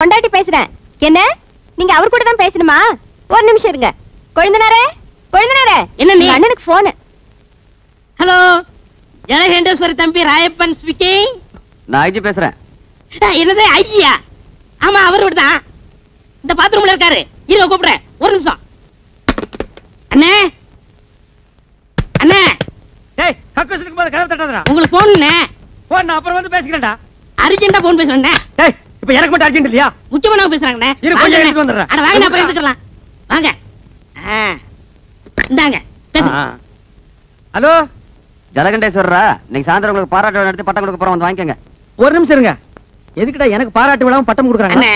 பொண்டாட்டி பேசுறேன். என்ன நீங்க அவர் கூட தான் பேசணுமா? ஒரு நிமிஷம் இருங்க. கொழுந்தனாரே, கொழுந்தனாரே, என்ன நீ? அண்ணனுக்கு போன். ஹலோ, ஜனகண்டேஸ்வரி தம்பி ராயப்பன் ஸ்பீக்கிங். நான் ஐஜி பேசுறேன். என்னது ஐஜியா? ஆமா, அவர் தான். இந்த பாத்ரூம்ல இருக்காரு. இருங்க கூப்பிடுறேன், ஒரு நிமிஷம். அண்ணே, அண்ணே. டேய், கக்கூசுக்கு போது கதவு தட்டாதடா. உங்களுக்கு போன் நான் அப்புறம் வந்து பேசிக்கிறேன்டா. அர்ஜென்ட்டா போன் பேசுறேன். டேய், இப்போ எனக்கு மட்டும் அர்ஜென்ட் இல்லையா? முக்கியமான பேசுறாங்கண்ணே. இரு, கொஞ்சம் எடுத்து வந்துடுறேன். அட வாங்க, அப்புறம் எடுத்துக்கலாம். வாங்க. இந்தாங்க பேசுங்க. ஹலோ ஜலகண்டேஸ்வரரா, இன்னைக்கு சாயந்தரம் உங்களுக்கு பாராட்டு விழா நடத்தி பட்டம் கொடுக்க போறோம், வந்து வாங்கிக்கங்க. ஒரு நிமிஷம் இருங்க. எதுக்குடா எனக்கு பாராட்டு விழாவும் பட்டம் கொடுக்குறாங்க? அண்ணே,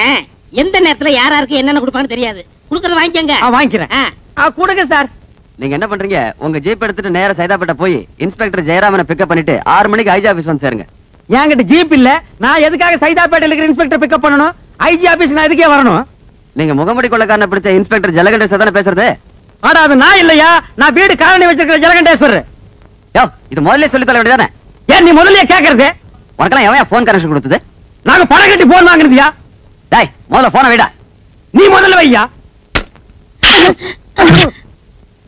எந்த நேரத்துல யாராருக்கு என்னென்ன கொடுப்பான்னு தெரியாது. கொடுக்கறத வாங்கிக்கங்க. வாங்கிக்கிறேன். கொடுங்க சார். நீங்க என்ன பண்றீங்க? உங்க ஜீப் எடுத்துட்டு நேரா சைதாப்பேட்டை போய் இன்ஸ்பெக்டர் ஜெயராமனை பிக்கப் பண்ணிட்டு 6 மணிக்கு ஐஜி ஆபீஸ் வந்து சேருங்க. என்கிட்ட ஜீப் இல்ல. நான் எதுக்காக சைதாப்பேட்டையில இருக்கிற இன்ஸ்பெக்டர் பிக்கப் பண்ணணும்? ஐஜி ஆபீஸ் நான் எதுக்கே வரணும்? நீங்க முகமுடி கொள்ளக்காரனை பிடிச்ச இன்ஸ்பெக்டர் ஜலகண்டேஸ்வர் தானே பேசுறது? ஆடா, அது நான் இல்லையா? நான் வீடு காலனி வச்சிருக்கிற ஜலகண்டேஸ்வரர். யோ, இது முதல்ல சொல்லி தர வேண்டியதானே? ஏன் நீ முதல்ல கேக்குறது? உனக்கெல்லாம் எவன் போன் கனெக்ஷன் கொடுத்தது? நாங்க பணம் கட்டி போன் வாங்குறதுயா? டேய், முதல்ல போனை வைடா. நீ முதல்ல வையா.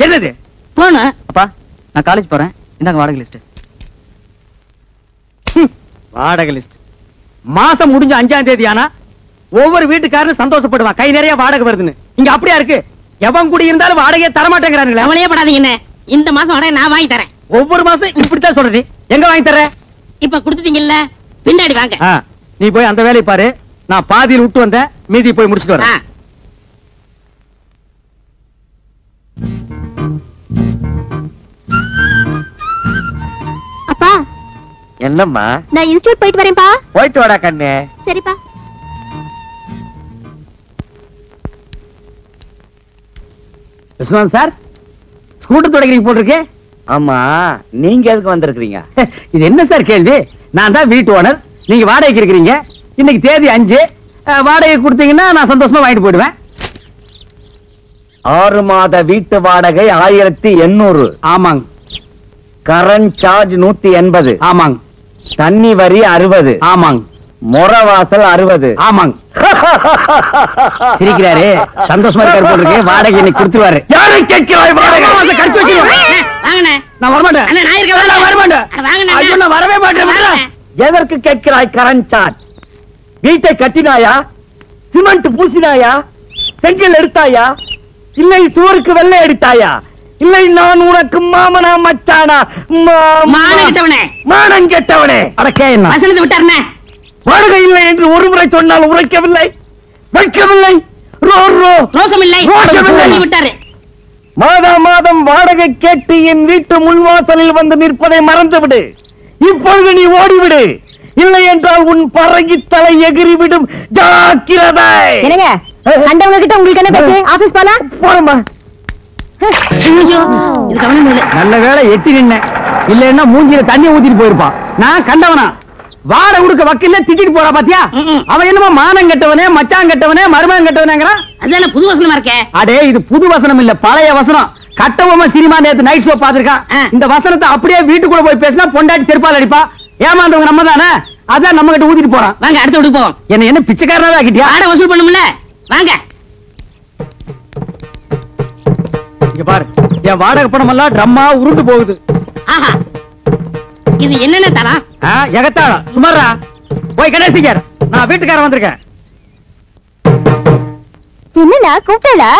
என்னது போன? அப்பா, நான் காலேஜ் போறேன். இந்தாங்க வாடகை லிஸ்ட். வாடகை லிஸ்ட். மாசம் முடிஞ்ச 5ஆம் தேதி ஆனா ஒவ்வொரு வீட்டுக்காரரும் சந்தோஷப்படுவான், கை நிறைய வாடகை வருதுன்னு. இங்க அப்படியா இருக்கு? எவன் கூடி இருந்தாலும் வாடகையை தர மாட்டேங்கிறானுங்களே. அவளையே படாதீங்க. இந்த மாசம் வாடகை நான் வாங்கி தரேன். ஒவ்வொரு மாசம் இப்படித்தான் சொல்றது. எங்க வாங்கி தர? இப்ப கொடுத்துட்டீங்கல்ல, பின்னாடி வாங்க. நீ போய் அந்த வேலையை பாரு. நான் பாதியில் விட்டு வந்தேன், மீதி போய் முடிச்சிட்டு வரேன். அப்பா, என்னம்மா? நான் இன்ஸ்டிடியூட் போயிட்டு வரேன்ப்பா. போயிட்டு வாடா கண்ணு. சரிப்பா. விஸ்வநாத் சார், ஸ்கூட்டர் தொடக்கிறீங்க போட்டிருக்கு. ஆமா, நீங்க எதுக்கு வந்திருக்கீங்க? இது என்ன சார் கேள்வி? நான் தான் வீட்டு ஓனர், நீங்க வாடகைக்கு இருக்கிறீங்க. இன்னைக்கு தேதி 5. வாடகை கொடுத்தீங்கன்னா நான் சந்தோஷமா வாங்கிட்டு போயிடுவேன். 6 மாத வீட்டு வாடகை 1800. ஆமாங்க. Current charge 180. ஆமாங்க. தண்ணி வரி 60. ஆமாங்க. முறவாசல் 60. ஆமாங்க. சிரிக்கிறாரு, சந்தோஷமா இருக்காரு போட்டிருக்கு. வாடகை இன்னைக்கு கொடுத்துருவாரு. யாரை கேட்கிறாய்? வாடகை கடிச்சு வச்சிருக்கேன். வாங்கண்ணே. நான் வரமாட்டேன். அண்ணா, நான் இருக்கேன். நான் வரமாட்டேன். வாங்கண்ணே. ஐயோ, நான் வரவே மாட்டேன். எதற்கு கேட்கிறாய் கரண்ட் சார்ஜ்? வீட்டை கட்டினாயா? சிமெண்ட் பூசினாயா? செங்கல் எடுத்தாயா? இல்லை சுவருக்கு வெள்ளை அடித்தாயா? இல்லை நான் உனக்கு மாமனா மச்சானா? மானம் கெட்டவனே. மானம் கெட்டவனே. அடக்கே என்ன வசனத்தை விட்டாருண்ணே. வாடகை இல்லை என்று ஒரு முறை சொன்னால் உரைக்கவில்லை, வைக்கவில்லை. ரோசமில்லை. ரோஷமில்லை. விட்டாரு. மாதம் மாதம் வாடகை கேட்டு என் வீட்டு முன்வாசலில் வந்து நிற்பதை மறந்துவிடு. இப்பொழுது நீ ஓடிவிடு, இல்லை என்றால் உன் பறகி தலை எகிரிவிடும். ஜாக்கிரதை. என்னங்க கண்டவங்க கிட்ட உங்களுக்கு என்ன பேச்சு? ஆபீஸ் போலாம். போறமா. நல்ல வேளை எட்டி நின்ன, இல்லன்னா மூஞ்சில தண்ணி ஊத்திட்டு போயிருப்பான். நான் கண்டவனா? வாட உடுக்க வக்கீல்ல திட்டிட்டு போறா பாத்தியா? அவன் என்னமோ மானம் கெட்டவனே, மச்சான் கெட்டவனே, மருமகன் கெட்டவனேங்கறான். அதெல்லாம் புது வசனமா இருக்கே. அடே, இது புது வசனம் இல்ல, பழைய வசனம். கட்டபொம்மை சினிமா நேத்து நைட் ஷோ பாத்துருக்கான். இந்த வசனத்தை அப்படியே வீட்டுக்குள்ள போய் பேசினா பொண்டாட்டி செருப்பால் அடிப்பா. ஏமாந்தவங்க நம்ம தானே, அதான் நம்ம கிட்ட ஊத்திட்டு போறான். வாங்க, அடுத்த வீட்டுக்கு போவோம். என்ன பிச்சைக்காரனாவே ஆக்கிட்டியா? வாடகை வசூல் பண்ணும்ல, வாங்க. இங்க பாரு, என் வாடகை பணம் எல்லாம் ட்ரம்மா உருண்டு போகுது. ஆஹா, இது என்னென்ன தரம்? எகத்தாளம். சுமாரா போய் கணேசிக்கார், நான் வீட்டுக்காரன் வந்திருக்கேன். என்னண்ணா கூப்பிட்டா?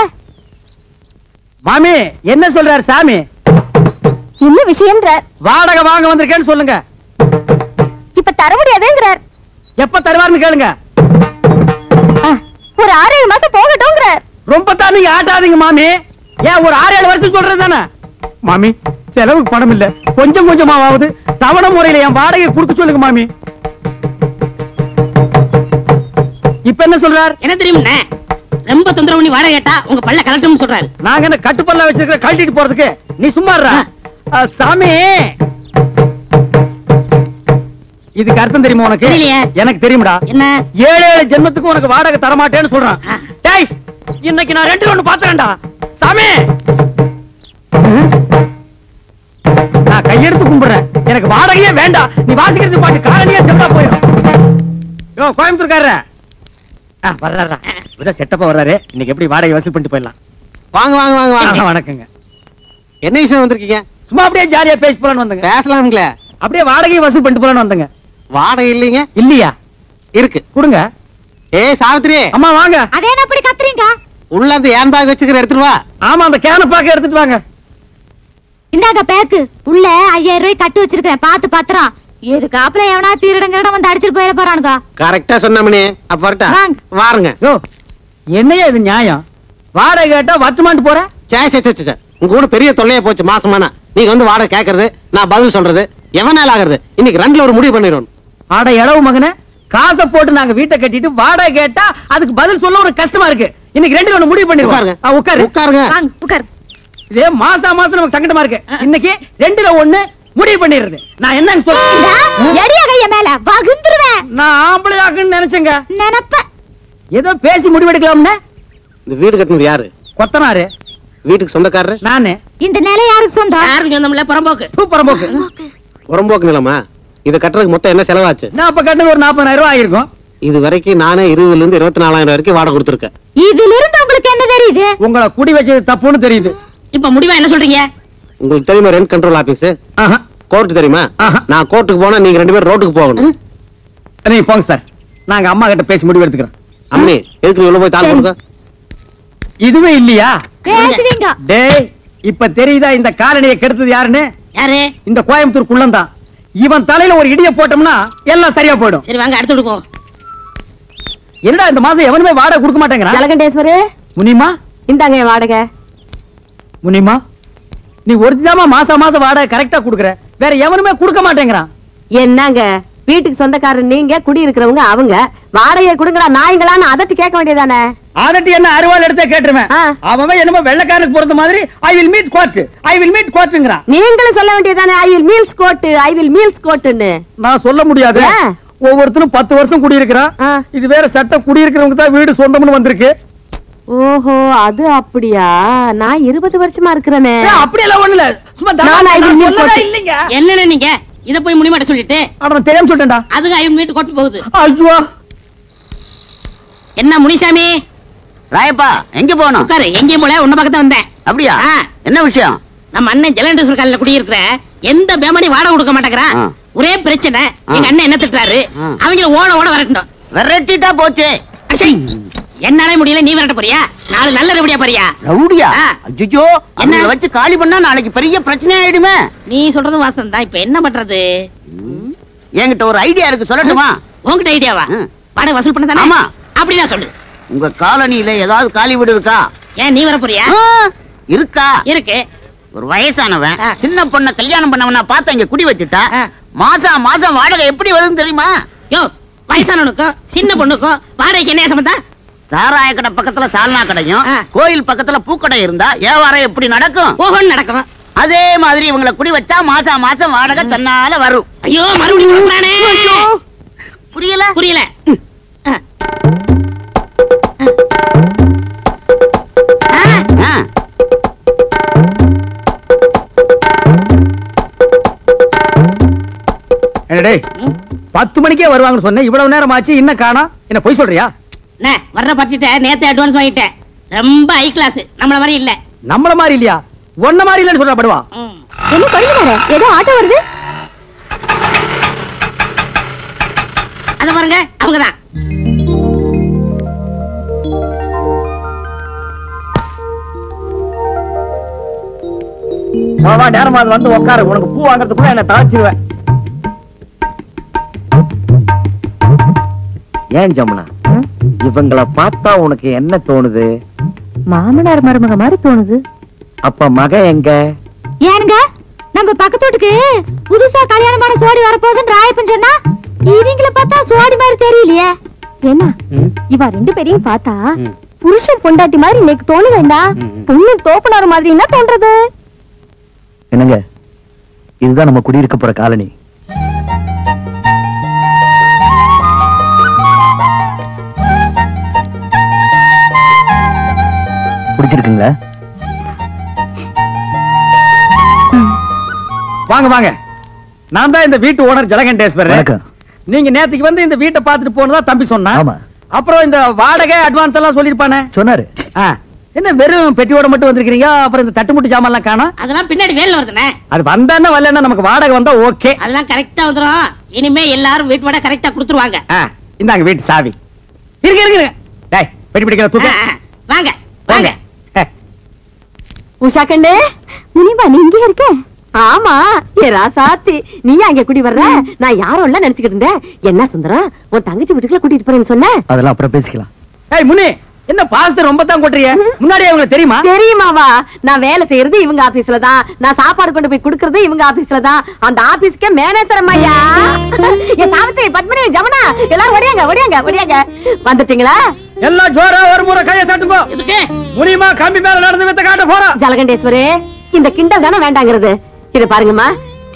மாமி என்ன சொல்றாரு சாமி? என்ன விஷயம்ன்றார்? வாடகை வாங்க வந்திருக்கேன்னு சொல்லுங்க. இப்ப தர முடியாதுங்கிறார். எப்ப தருவாருன்னு கேளுங்க. ஒரு 6-7 மாசம் போகட்டும்ங்கிறார். ரொம்ப தான் நீங்க ஆட்டாதீங்க மாமி. ஏன் ஒரு 6-7 வருஷம் சொல்றது தானே மாமி? செலவுக்கு பணம் இல்ல, கொஞ்சம் கொஞ்சமாவது தவணை முறையில என் வாடகை கொடுக்க சொல்லுங்க மாமி. இப்ப என்ன சொல்றார்? என்ன தெரியுமா? ரொம்ப தொந்தரவு பண்ணி வாடகை கேட்டா உங்க பல்ல கலட்டும்னு சொல்றாரு. நாங்க என்ன கட்டுப்பல்ல வச்சிருக்க கழட்டிட்டு போறதுக்கு? நீ சும்மா இருடா. சாமி, இதுக்கு அர்த்தம் தெரியுமா உனக்கு? எனக்கு தெரியும்டா. என்ன? 7 ஜென்மத்துக்கு உனக்கு வாடகை தர மாட்டேன்னு சொல்றான். டேய், இன்னைக்கு நான் 2 ஒண்ணு பாத்துறேன்டா சாமி. நான் கையெடுத்து கும்பிடுறேன், எனக்கு வாடகையே வேண்டாம். நீ வாசிக்கிறது பாட்டு காலனியே செத்தா போயிடும். யோ கோயம்புத்தூர்காரர, வர்றாரா இதான் செட்டப்பா வர்றாரு. இன்னைக்கு எப்படி வாடகை வசூல் பண்ணிட்டு போயிடலாம். வாங்க வாங்க வாங்க வாங்க. வணக்கங்க. என்ன விஷயம் வந்திருக்கீங்க? சும்மா அப்படியே ஜாலியா பேசி போலான்னு வந்தங்க. பேசலாம்ங்களே. அப்படியே வாடகை வசூல் பண்ணிட்டு போலான்னு வந்தங்க. வாடகை இல்லைங்க. இல்லையா? இருக்கு, கொடுங்க. ஏய் சாவித்ரி, அம்மா வாங்க. அதே என்ன அப்படி கத்துறீங்க? உள்ள அந்த ஏன் பேக் வச்சுக்கிற எடுத்துட்டு வா. ஆமா அந்த கேன பாக்க எடுத்துட்டு வாங்க. இந்தாங்க பேக்கு. உள்ள 5000 ரூபாய் கட்டு வச்சிருக்கேன், பாத்து பத்திரம். எதுக்கு அப்புறம் எவனா திருடங்க வந்து அடிச்சிட்டு போயிட போறானுங்க. கரெக்டா சொன்னமணி. அப்ப வரட்டா? வாங்க. வாருங்க. யோ என்னையா இது நியாயம்? வாடகை கேட்டா வச்சுமாட்டு போற. சே உங்க கூட பெரிய தொல்லையா போச்சு மாசமானா. நீங்க வந்து வாடகை கேக்குறது, நான் பதில் சொல்றது, எவனால ஆகுறது? இன்னைக்கு ரெண்டுல ஒரு முடிவு பண்ணிடுவோம். ஆட இளவு மகனே, காசை போட்டு நாங்க வீட்டை கட்டிட்டு வாடகை கேட்டா அதுக்கு பதில் சொல்ல ஒரு கஷ்டமா இருக்கு. இன்னைக்கு ரெண்டு ஒண்ணு முடிவு பண்ணிருவாங்க. உட்காரு உட்காருங்க. வாங்க உட்கார். இதே மாசம் நமக்கு சங்கடமா இருக்கு. இன்னைக்கு ரெண்டுல ஒண்ணு முடிவு பண்ணிடுறது. நான் என்னன்னு சொல்றேன், எடிய கைய மேல வகுந்துருவேன். நான் ஆம்பளை ஆக்குன்னு நினைச்சேங்க. நினைப்ப ஏதோ பேசி முடிவெடுக்கலாம்னு. இந்த வீடு கட்டினது யாரு? கொத்தனாரு. வீட்டுக்கு சொந்தக்காரரு நானு. இந்த நிலை யாருக்கு சொந்தம்? யாருக்கு சொந்தமில்ல, புறம்போக்கு. சூப்பர் போக்கு. புறம்போக்கு நிலமா? இதை கட்டுறதுக்கு மொத்தம் என்ன செலவாச்சு? நான் அப்ப கட்டினது ஒரு 40,000 ரூபாய் ஆயிருக்கும். இது வரைக்கும் நானே 20,000 இருந்து 24,000 வரைக்கும் வாடகை கொடுத்துருக்கேன். இதுல இருந்து உங்களுக்கு என்ன தெரியுது? உங்களை குடி வச்சது தப்புன்னு தெரியுது. இப்ப முடிவா என்ன சொல்றீங்க? உங்களுக்கு தெரியுமா ரெண்ட் கண்ட்ரோல் ஆபீஸ்? ஆஹா. கோர்ட் தெரியுமா? ஆஹா. நான் கோர்ட்டுக்கு போனா நீங்க 2 பேரும் ரோட்டுக்கு போகணும். நீங்க போங்க சார், நாங்க அம்மா கிட்ட பேசி முடிவு எடுத்துக்கிறோம். அம்மனி எதுக்கு உள்ள போய் தாள் கொடுக்க? இதுவே இல்லையா? பேசுவீங்க. டேய் இப்ப தெரியுதா இந்த காலனியை கெடுத்தது யாருன்னு? யாரு? இந்த கோயம்புத்தூர் குள்ளந்தான். இவன் தலையில ஒரு இடிய போட்டோம்னா எல்லாம் சரியா போயிடும். சரி வாங்க அடுத்து விடுவோம். என்னடா இந்த மாசம் எவனுமே வாடகை கொடுக்க மாட்டேங்கிறான்? ஜலகண்டேஸ்வரு முனிமா இந்தாங்க வாடகை. முனிமா நீ ஒருத்திதாமா மாசம் வாடகை கரெக்டா குடுக்குற, வேற எவனுமே கொடுக்க மாட்டேங்கிறான். என்னங்க வீட்டுக்கு சொந்தக்காரர் நீங்க, குடி இருக்கிறவங்க அவங்க. வாடகை கொடுங்கடா நாய்ங்களான்னு அதட்டி கேட்க வேண்டியதானே? அதட்டி என்ன அருவாள் எடுத்தே கேட்டுருவேன். ஆ. அவன் என்னமோ வெள்ளக்காரனுக்கு பொறுத்த மாதிரி ஐ வில் மீட் கோர்ட்டுங்கிறான். நீங்களும் சொல்ல வேண்டியதானே ஐ வில் மீல்ஸ் கோட்டுன்னு. நான் சொல்ல முடியாது. ஏன்? ஒவ்வொருத்தரும் 10 வருஷம் குடியிருக்கிறான். ஆ. இது வேற சட்டம், குடியிருக்கிறவங்க தான் வீடு சொந்தம்னு வந்திருக்கு. ஓஹோ அது அப்படியா? நான் 20 வருஷமா இருக்கிறேனே. அப்படி எல்லாம் ஒண்ணு இல்ல, சும்மா நான் I will meet court. இல்லைங்க. என்னன்னு நீங்க இத போய் முடிமாட்ட சொல்லிட்டு அவன் தெரியாம சொல்லிட்டேன்டா. அதுக்கு 5 மினிட் கொட்டு போகுது. ஐயோ என்ன முனிசாமி? ராயப்பா எங்க போகணும்? உட்காரு. எங்கேயும் போல உன்ன பக்கத்துல வந்தேன். அப்படியா? ஆ. என்ன விஷயம்? நம்ம அண்ணன் ஜலண்டேஸ்வர் காலையில குடியிருக்கிற எந்த பேமணி வாடகை கொடுக்க மாட்டேங்கிறான். ஆ. ஒரே பிரச்சனை. எங்க அண்ணன் என்ன திட்டுறாரு, ஆ. அவங்க ஓட வரட்டணும். விரட்டிட்டா போச்சு. அச்சை, என்னாலே முடியல, நீ விரட்ட போறியா? நாலு நல்ல ரவுடியா போறியா? ரவுடியா? ஆ. அய்யோ என்ன? என்ன வச்சு காலி பண்ணா நாளைக்கு பெரிய பிரச்சனை ஆயிடுமே. நீ சொல்றதும் வாசம் தான். இப்ப என்ன பண்றது? என்கிட்ட ஒரு ஐடியா இருக்கு, சொல்லட்டுமா? உன்கிட்ட ஐடியாவா? ம். வாடகை வசூல் பண்ண தானே? ஆமா. அப்படின்னா சொல்லு. உங்க காலனியில ஏதாவது காலி வீடு இருக்கா? ஏன் நீ வர போறியா? ஆ, இருக்கா? இருக்கு. ஒரு வயசானவன் ஆ. சின்ன பொண்ண கல்யாணம் பண்ணவனா பார்த்து இங்க குடி வச்சுட்டா ஆ. மாசம் வாடகை எப்படி வருதுன்னு தெரியுமா? யோ, வயசானவனுக்கும் சின்ன பொண்ணுக்கும் வாடகைக்கு என்ன சம்பந்தம்? சாராய கடை பக்கத்துல சால்னா கடையும் ஆ. கோயில் பக்கத்துல பூக்கடை இருந்தா வியாபாரம் எப்படி நடக்கும்? ஓஹோன்னு நடக்கும். அதே மாதிரி இவங்களை குடி வச்சா மாசம் வாடகை தன்னால வரும். ஐயோ மறுபடியும் கொடுக்குறானே. புரியல? புரியல. ஆ. ஆ. ஆ. என்னடே 10 மணிக்கே வருவாங்கன்னு சொன்னேன், இவ்வளவு நேரம் ஆச்சு இன்னும் காணோம். என்ன பொய் சொல்றியா? அண்ணே, வர்ற பத்திட்ட நேத்தே அட்வான்ஸ் வாங்கிட்டேன். ரொம்ப ஹை கிளாஸ், நம்மள மாதிரி இல்ல. நம்மள மாதிரி இல்லையா? ஒன்ன மாதிரி இல்லன்னு சொல்ற படுவா. ம். என்ன கொழுந்தனாரே, ஏதோ ஆட்டோ வருது. அத பாருங்க, அவங்கதான். வா நேரமா வந்து உட்காரு, உனக்கு பூ வாங்குறதுக்குள்ள என்ன தாச்சிருவேன். ஏன் ஜமுனா, இவங்களை பார்த்தா உனக்கு என்ன தோணுது? மாமனார் மருமக மாதிரி தோணுது. அப்ப மகன் எங்க? ஏனுங்க, நம்ம பக்கத்து வீட்டுக்கு புதுசா கல்யாணமான சோடி வரப்போகுதுன்னு ராயப்பன் சொன்னா, இவங்கள பார்த்தா சோடி மாதிரி தெரியலையே. என்ன இவ 2 பேரையும் பார்த்தா புருஷன் பொண்டாட்டி மாதிரி இன்னைக்கு தோணு வேண்டாம், பொண்ணு தோப்புனார் மாதிரி என்ன தோன்றது? என்னங்க, இதுதான் நம்ம குடியிருக்க போற காலனி. பிடிச்சிருக்குங்களா? வாங்க வாங்க, நான் தான் இந்த வீட்டு ஓனர் ஜலகண்டேஸ்வரர். வணக்கம். நீங்க நேத்துக்கு வந்து இந்த வீட்டை பார்த்துட்டு போனதா தம்பி சொன்னா. ஆமா. அப்புறம் இந்த வாடகை அட்வான்ஸ் எல்லாம் சொல்லிருப்பானே சொன்னாரு. என்ன வெறும் பெட்டியோட மட்டும் வந்திருக்கீங்க? அப்புறம் இந்த தட்டுமுட்டு ஜாமான் எல்லாம் காணோம். அதெல்லாம் பின்னாடி வேலை வருதுனே. அது வந்தானே வரலன்னா நமக்கு வாடகை வந்தா ஓகே. அதெல்லாம் கரெக்டா வந்துரும். இனிமே எல்லாரும் வீட்டு வாடகை கரெக்டா கொடுத்துருவாங்க. இந்தாங்க வீட்டு சாவி. இருக்கு. டேய் பெட்டி பிடிக்கிற தூக்கு. வாங்க வாங்க. உஷா கண்ணு, முனிமா நீ இங்கே இருக்க? ஆமா ஏ ராசாத்தி, நீ அங்க குடி வர்ற? நான் யாரும் இல்ல நினைச்சுக்கிட்டு இருந்தேன். என்ன சுந்தரம், உன் தங்கச்சி வீட்டுக்குள்ள கூட்டிட்டு போறேன்னு சொன்ன? அதெல்லாம் அப்புறம் பேசிக்கலாம். ஏய் முனி, என்ன பாஸ்தர் ரொம்ப தான் கொட்றிய? முன்னாடியே உங்களுக்கு தெரியுமா? தெரியுமாவா? நான் வேலை செய்யறது இவங்க ஆபீஸ்ல தான், நான் சாப்பாடு கொண்டு போய் குடுக்கறது இவங்க ஆபீஸ்ல தான். அந்த ஆபீஸ்க்கே மேனேஜர் அம்மையா. என் சாவித்திரி, பத்மினி, ஜமுனா எல்லாரும் ஓடியாங்க. வந்துட்டீங்களா? எல்லாம் ஜோரா ஒரு முறை கையை தட்டுங்க. இதுக்கு முனிமா கம்பி மேல நடந்து வித்த காட்ட போறோம். ஜலகண்டேஸ்வரே, இந்த கிண்டல் தானே வேண்டாங்கிறது. இது பாருங்கம்மா,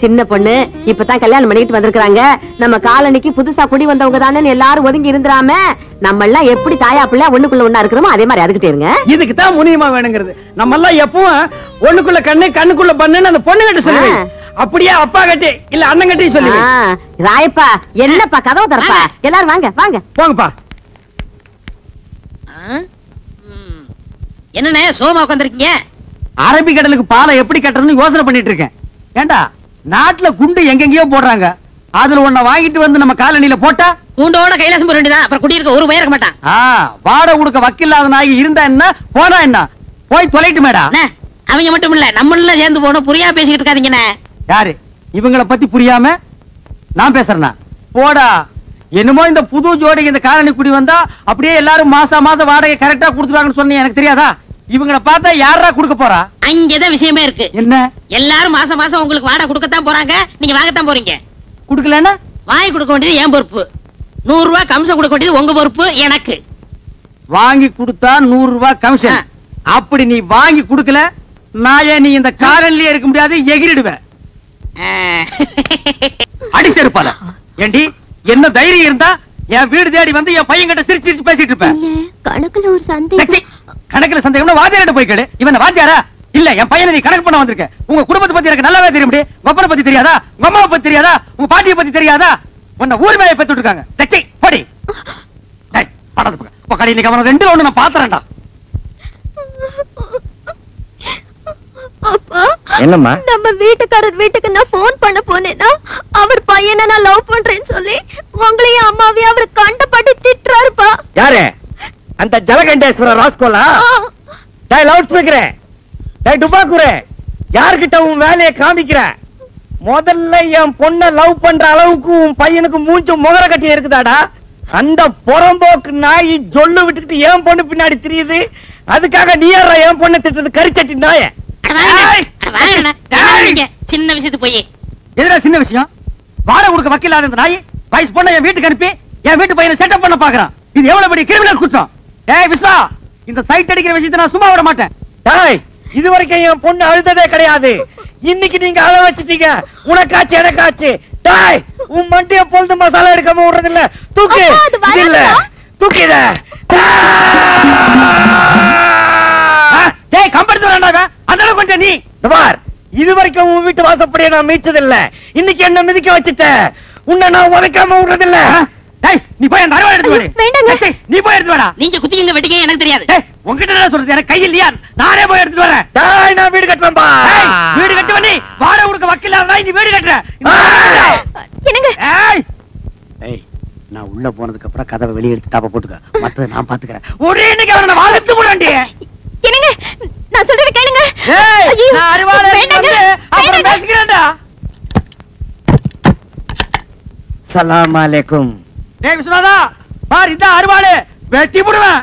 சின்ன பொண்ணு இப்பதான் கல்யாணம் பண்ணிட்டு வந்திருக்காங்க. நம்ம காலனிக்கு புதுசா குடி வந்தவங்க தானே எல்லாரும் ஒதுங்கி இருந்துராம, நம்ம எல்லாம் எப்படி தாயா பிள்ளை ஒண்ணுக்குள்ள ஒண்ணா இருக்கிறோமோ அதே மாதிரி அதுக்கிட்டே இருங்க. இதுக்கு தான் முனிமா வேணுங்கிறது. நம்ம எல்லாம் எப்பவும் ஒண்ணுக்குள்ள கண்ணு கண்ணுக்குள்ள பண்ணுன்னு அந்த பொண்ணு கிட்ட சொல்லுவேன். அப்படியே அப்பா கட்டி இல்ல அண்ணன் கட்டி சொல்லுவேன். ராயப்பா, என்னப்பா கதவு தரப்பா? எல்லாரும் வாங்க. போங்கப்பா. என்னண்ணே சோமா உட்காந்துருக்கீங்க? அரபிக்கடலுக்கு பாலை எப்படி கட்டுறதுன்னு யோசனை பண்ணிட்டு இருக்கேன். ஏண்டா, நாட்டுல குண்டு எங்கெங்கயோ போடுறாங்க. அதுல ஒன்ன வாங்கிட்டு வந்து நம்ம காலனில போட்டா கூண்டோட கைலாசம் போற வேண்டியதான். அப்புறம் குடியிருக்க ஒரு பயம் இருக்க மாட்டான். வாடகை கொடுக்க வக்கில்லாத நாய் இருந்தா என்ன, போனா என்ன, போய் தொலைட்டு மேடா. அவங்க மட்டும் இல்ல, நம்மள சேர்ந்து போனோம். புரியா பேசிக்கிட்டு இருக்காதீங்கண்ணே. யாரு இவங்கள பத்தி புரியாம நான் பேசுறேன்னா? போடா. என்னமோ இந்த புது ஜோடிக்கு இந்த காலனி குடி வந்தா அப்படியே எல்லாரும் மாசம் வாடகை கரெக்டா கொடுத்துருவாங்கன்னு சொன்னீங்க. எனக்கு தெரியாதா? இவங்கள பார்த்தா யாரா கொடுக்க போறா? அங்கதான் விஷயமே இருக்கு. என்ன? எல்லாரும் மாசம் உங்களுக்கு வாடகை கொடுக்கத்தான் போறாங்க. நீங்க வாங்கத்தான் போறீங்க. குடுக்கலன்னா வாங்கி கொடுக்க வேண்டியது என் பொறுப்பு. 100 ரூபாய் கமிஷன் கொடுக்க வேண்டியது உங்க பொறுப்பு. எனக்கு வாங்கி கொடுத்தா 100 ரூபாய் கமிஷன். அப்படி நீ வாங்கி கொடுக்கல, நான் நீ இந்த காலனிலே இருக்க முடியாது, எகிரிடுவேன். அடி செருப்பால. ஏண்டி, என்ன தைரியம் இருந்தா என் வீடு தேடி வந்து என் பையன் கிட்ட சிரிச்சு பேசிட்டு இருப்பேன். கணக்குல ஒரு சந்தேகம். கணக்குல சந்தேகம்னா வாத்தியார்ட்ட போய் கேளு. இவன் வாத்தியாரா? இல்ல, என் பையனை நீ கணக்கு பண்ண வந்திருக்க. உங்க குடும்பத்தை பத்தி எனக்கு நல்லாவே தெரியும். உங்க பத்தி தெரியாதா? உங்க அம்மாவை பத்தி தெரியாதா? உங்க பாட்டியை பத்தி தெரியாதா? உன்னை ஊர் மேய பெத்துட்டு இருக்காங்க. தச்சி போடி. டேய் படது பக்கம். உங்க கடையில கவனம் 2 ஒண்ணு நான் பாத்துறேன்டா. அப்பா, என்னம்மா? நம்ம வீட்டுக்காரர் வீட்டுக்கு நான் போன் பண்ண போனேன்னா அவர் பையனை நான் லவ் பண்றேன்னு சொல்லி உங்களையும் அம்மாவையும் அவர் கண்டபடி திட்டுறாருப்பா. யாரு? அந்த ஜலகண்டேஸ்வர ராஸ்கோலா? டேய் லவுட் ஸ்பீக்கர், டேய் டுபாக்குரே, யார்கிட்ட உன் வேலையை காமிக்கிற? முதல்ல என் பொண்ணை லவ் பண்ற அளவுக்கு உன் பையனுக்கு மூஞ்சு முகர கட்டி இருக்குதாடா? அந்த புறம்போக்கு நாய் ஜொல்லு விட்டுக்கிட்டு என் பொண்ணு பின்னாடி தெரியுது. அதுக்காக நீ யாரா என் பொண்ணை திட்டுறது? கரிச்சட்டி நாய. சின்ன விஷயத்து போய் எதுனா சின்ன விஷயம்? வாடகை கொடுக்க வக்கில்லாத இந்த நாய் வயசு பொண்ணை என் வீட்டுக்கு அனுப்பி என் வீட்டு பையனை செட்டப் பண்ண பாக்குறான். இது எவ்வளவு பெரிய கிரிமினல் குற்றம். ஏய் விஸ்வா, இந்த சைட் அடிக்கிற விஷயத்தை நான் சும்மா விட மாட்டேன். டேய், இது வரைக்கும் என் பொண்ணு அழுததே கிடையாது. இன்னைக்கு நீங்க அழ வச்சிட்டீங்க. உனக்காச்சு எனக்காச்சு. டேய், உன் மண்டிய பொழுது மசாலா எடுக்காம விடுறது இல்ல. தூக்கு. இல்ல தூக்கிட. டேய் கம்பெடுத்து வேண்டாங்க. அதனால கொஞ்சம் நீ பார், இது வரைக்கும் உன் வீட்டு வாசப்படியே நான் மீச்சது இல்ல. இன்னைக்கு என்ன மிதிக்க வச்சிட்ட. உன்னை நான் உதைக்காம விடுறது இல்ல. டேய் நீ போய் அந்த அருவா எடுத்து வாடி. வேண்டாங்க. நீ போய் எடுத்து வாடா. நீங்க குத்திங்க வெட்டிங்க எனக்கு தெரியாது. டேய் உன்கிட்ட என்ன சொல்றது? எனக்கு கை இல்லையா? நானே போய் எடுத்து வரேன். டேய், நான் வீடு கட்டறேன் பா. வீடு கட்டுவ நீ? வாடகை கொடுக்க வக்கில்லாத நாய் நீ வீடு கட்டற? என்னங்க? ஏய், நான் உள்ள போனதுக்கு அப்புறம் கதவை வெளிய எடுத்து தாப்ப போட்டுக்க. மத்தத நான் பாத்துக்கறேன். ஒரே இன்னைக்கு அவன வாழத்து போறேன்டி. என்னங்க, நான் சொல்றது கேளுங்க. ஏய், ஐயோ, நான் அருவாளை வேண்டாங்க, வந்து அப்புறம் வேண்டாங்க. பேசிக்கிறேன்டா. சலாம் அலைக்கும். டேய் விஸ்வநாதா, பார் இந்த அருவாளை வெட்டி போடுவேன்.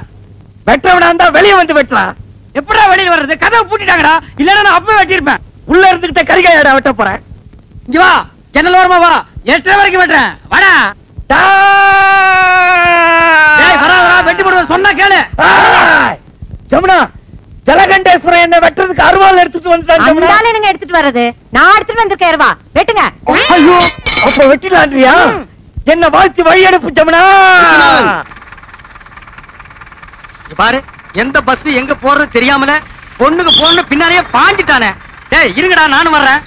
வெட்டவனா இருந்தா வெளிய வந்து வெட்டலாம். எப்படா வெளிய வர்றது? கதவை பூட்டிட்டாங்கடா. இல்லன்னா நான் அப்பவே வெட்டி இருப்பேன். உள்ள இருந்துகிட்ட கரிகாயடா வெட்ட போறேன். இங்க வா, ஜன்னல் ஓரமா வா. 8 வரைக்கும் வெட்டறேன். வாடா. டேய் வரா வெட்டி போடுவேன் சொன்னா கேளு. ஜமுனா, ஜலகண்டேஸ்வரன் என்ன வெட்டுறதுக்கு அருவாள் எடுத்துட்டு வந்துட்டான். ஜமுனா, அந்தால என்னங்க எடுத்துட்டு வர்றது? நான் எடுத்துட்டு வந்திருக்கேன் அருவா. வெட்டுங்க. ஐயோ, அப்ப வெட்டிலான்றியா? என்ன வாழ்த்தி வழி அனுப்பு ஜமுனா. பாரு, எந்த பஸ் எங்க போறது தெரியாமல பொண்ணுக்கு போன்னு பின்னாலேயே பாஞ்சிட்டானே. டேய் இருங்கடா, நானும் வர்றேன்.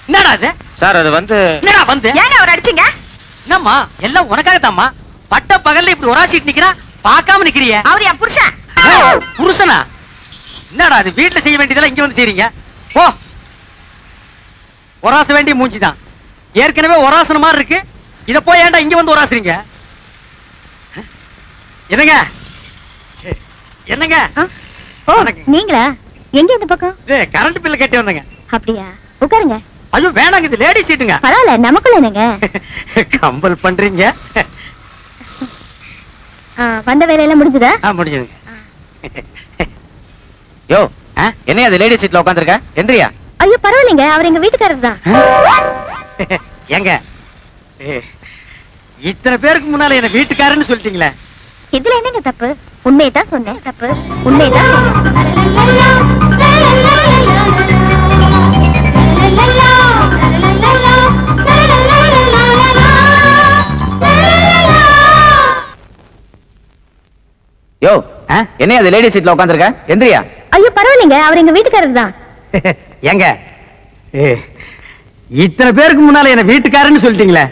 என்னடா அது? சார் அது வந்து என்னடா வந்து? ஏங்க அவர் அடிச்சீங்க? என்னம்மா எல்லாம் உனக்காகத்தாம்மா. பட்ட பகல்ல இப்படி ஒராசிட்டு நிக்கிறா, பார்க்காம நிக்கிறியே. அவர் என் புருஷன். புருஷனா? என்னடா அது? வீட்டுல செய்ய வேண்டியதெல்லாம் இங்க வந்து செய்றீங்க. போ. ஒராச வேண்டிய மூஞ்சிதான். ஏற்கனவே ஒராசன மாதிரி இருக்கு. இத போய் ஏன்டா இங்க வந்து ஒராசுறீங்க? என்னங்க? என்னங்க? நீங்களா? எங்க இந்த பக்கம்? கரண்ட் பில் கட்டி வந்தங்க. அப்படியா? உட்காருங்க. ஐயோ வேணாங்க, இது லேடி சீட்டுங்க. பரவாயில்ல, நமக்குள்ள என்னங்க? கம்பல் பண்றீங்க. வந்த வேலையெல்லாம் முடிஞ்சதா? முடிஞ்சதுங்க. யோ என்ன அது லேடி சீட்ல உட்கார்ந்திருக்க? எந்திரியா. ஐயோ பரவாயில்லைங்க, அவர் எங்க வீட்டுக்காரர் தான். எங்க இத்தனை பேருக்கு முன்னால என்ன வீட்டுக்காரன்னு சொல்லிட்டீங்களே. இதுல என்னங்க தப்பு? உண்மையதான் சொன்னேன். தப்பு உண்மையதான் யோ என்ன அது லேடி சீட்ல உட்கார்ந்திருக்க? எந்திரியா. ஐயோ பரவாயில்லைங்க, அவர் எங்க வீட்டுக்காரர் தான். எங்க இத்தனை பேருக்கு முன்னால என்ன வீட்டுக்காரன்னு சொல்லிட்டீங்களே.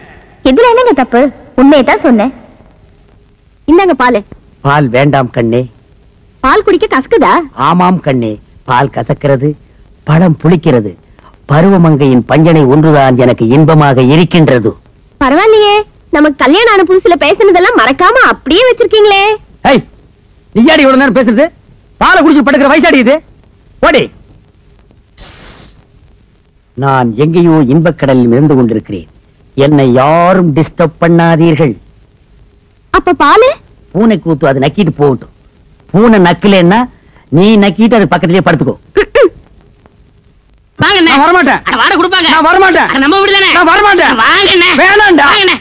இதுல என்னங்க தப்பு? உண்மையதான் சொன்னேன். இந்தாங்க பால். பால் வேண்டாம் கண்ணே. பால் குடிக்க கசக்குதா? ஆமாம் கண்ணே, பால் கசக்கிறது, பழம் புளிக்கிறது. பருவமங்கையின் பஞ்சனை ஒன்றுதான் எனக்கு இன்பமாக இருக்கின்றது. பரவாயில்லையே, நமக்கு கல்யாணம் ஆன புதுசுல பேசினதெல்லாம் மறக்காம அப்படியே வச்சிருக்கீங்களே. நீயாடி இவ்வளவு நேரம் பேசுறது? பாலை குடிச்சு படுக்கிற வயசாடி இது. ஓடி. நான் எங்கேயோ இன்பக்கடலில் இருந்து கொண்டிருக்கிறேன். என்னை யாரும் டிஸ்டர்ப் பண்ணாதீர்கள். அப்ப பாலு? பூனை கூத்து, அது நக்கிட்டு போகட்டும். பூனை நக்கலன்னா நீ நக்கிட்டு அது பக்கத்திலேயே படுத்துக்கோ. வாங்கண்ணே. நான் வரமாட்டேன். அட வாடை கொடுப்பாங்க. நான் வரமாட்டேன். அட நம்ம வீடு தானே. நான் வரமாட்டேன். வாங்கண்ணே. வேணாம்டா. வாங்கண்ணே.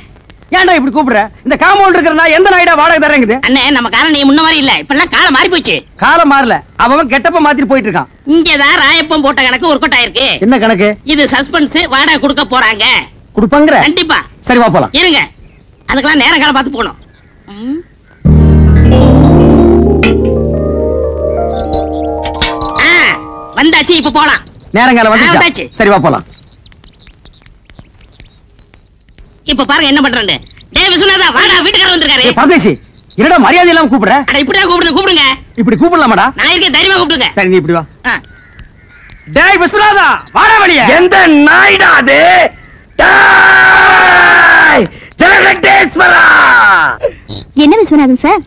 ஏன்டா இப்படி கூப்பிடுற? இந்த காம்பவுண்ட் இருக்கிற நான் எந்த நாய்டா வாடகை தரேங்குது? அண்ணே நம்ம காலம் நீ முன்ன மாதிரி இல்ல. இப்பெல்லாம் காலம் மாறி போச்சு. காலம் மாறல, அவன் கெட்டப்ப மாத்திட்டு போயிட்டு இருக்கான். இங்கதான் ராயப்பம் போட்ட கணக்கு ஒர்க் அவுட் ஆயிருக்கு. என்ன கணக்கு? இது சஸ்பென்ஸ், வாடகை கொடுக்க போறாங்க. கொடுப்பாங்கற? கண்டிப்பா. சரி வா போலாம். இருங்க, அதுக்கெல்லாம் நேரம் காலம் பார்த்து போகணும். வந்தாச்சு, இப்ப போலாம். நேரங்காலம் வந்துச்சு. வந்தாச்சு. சரி வா போலாம். இப்ப பாருங்க என்ன பண்றேன்னு. டேய் விசுவநாதா, வாடா, வீட்டுக்காரர் வந்திருக்காரு. ஏய் பரதேசி, என்னடா மரியாதை இல்லாம கூப்பிடுற? அட இப்படியே கூப்பிடுங்க. இப்படி கூப்பிடலாமாடா? நான் இருக்கேன், தைரியமா கூப்பிடுங்க. சரி நீ இப்படி வா. டேய் விசுவநாதா, வாடா வெளிய. எந்த நாய்டா அது? டேய் ஜெகதேஸ்வரா. என்ன விஸ்வநாதன் சார்?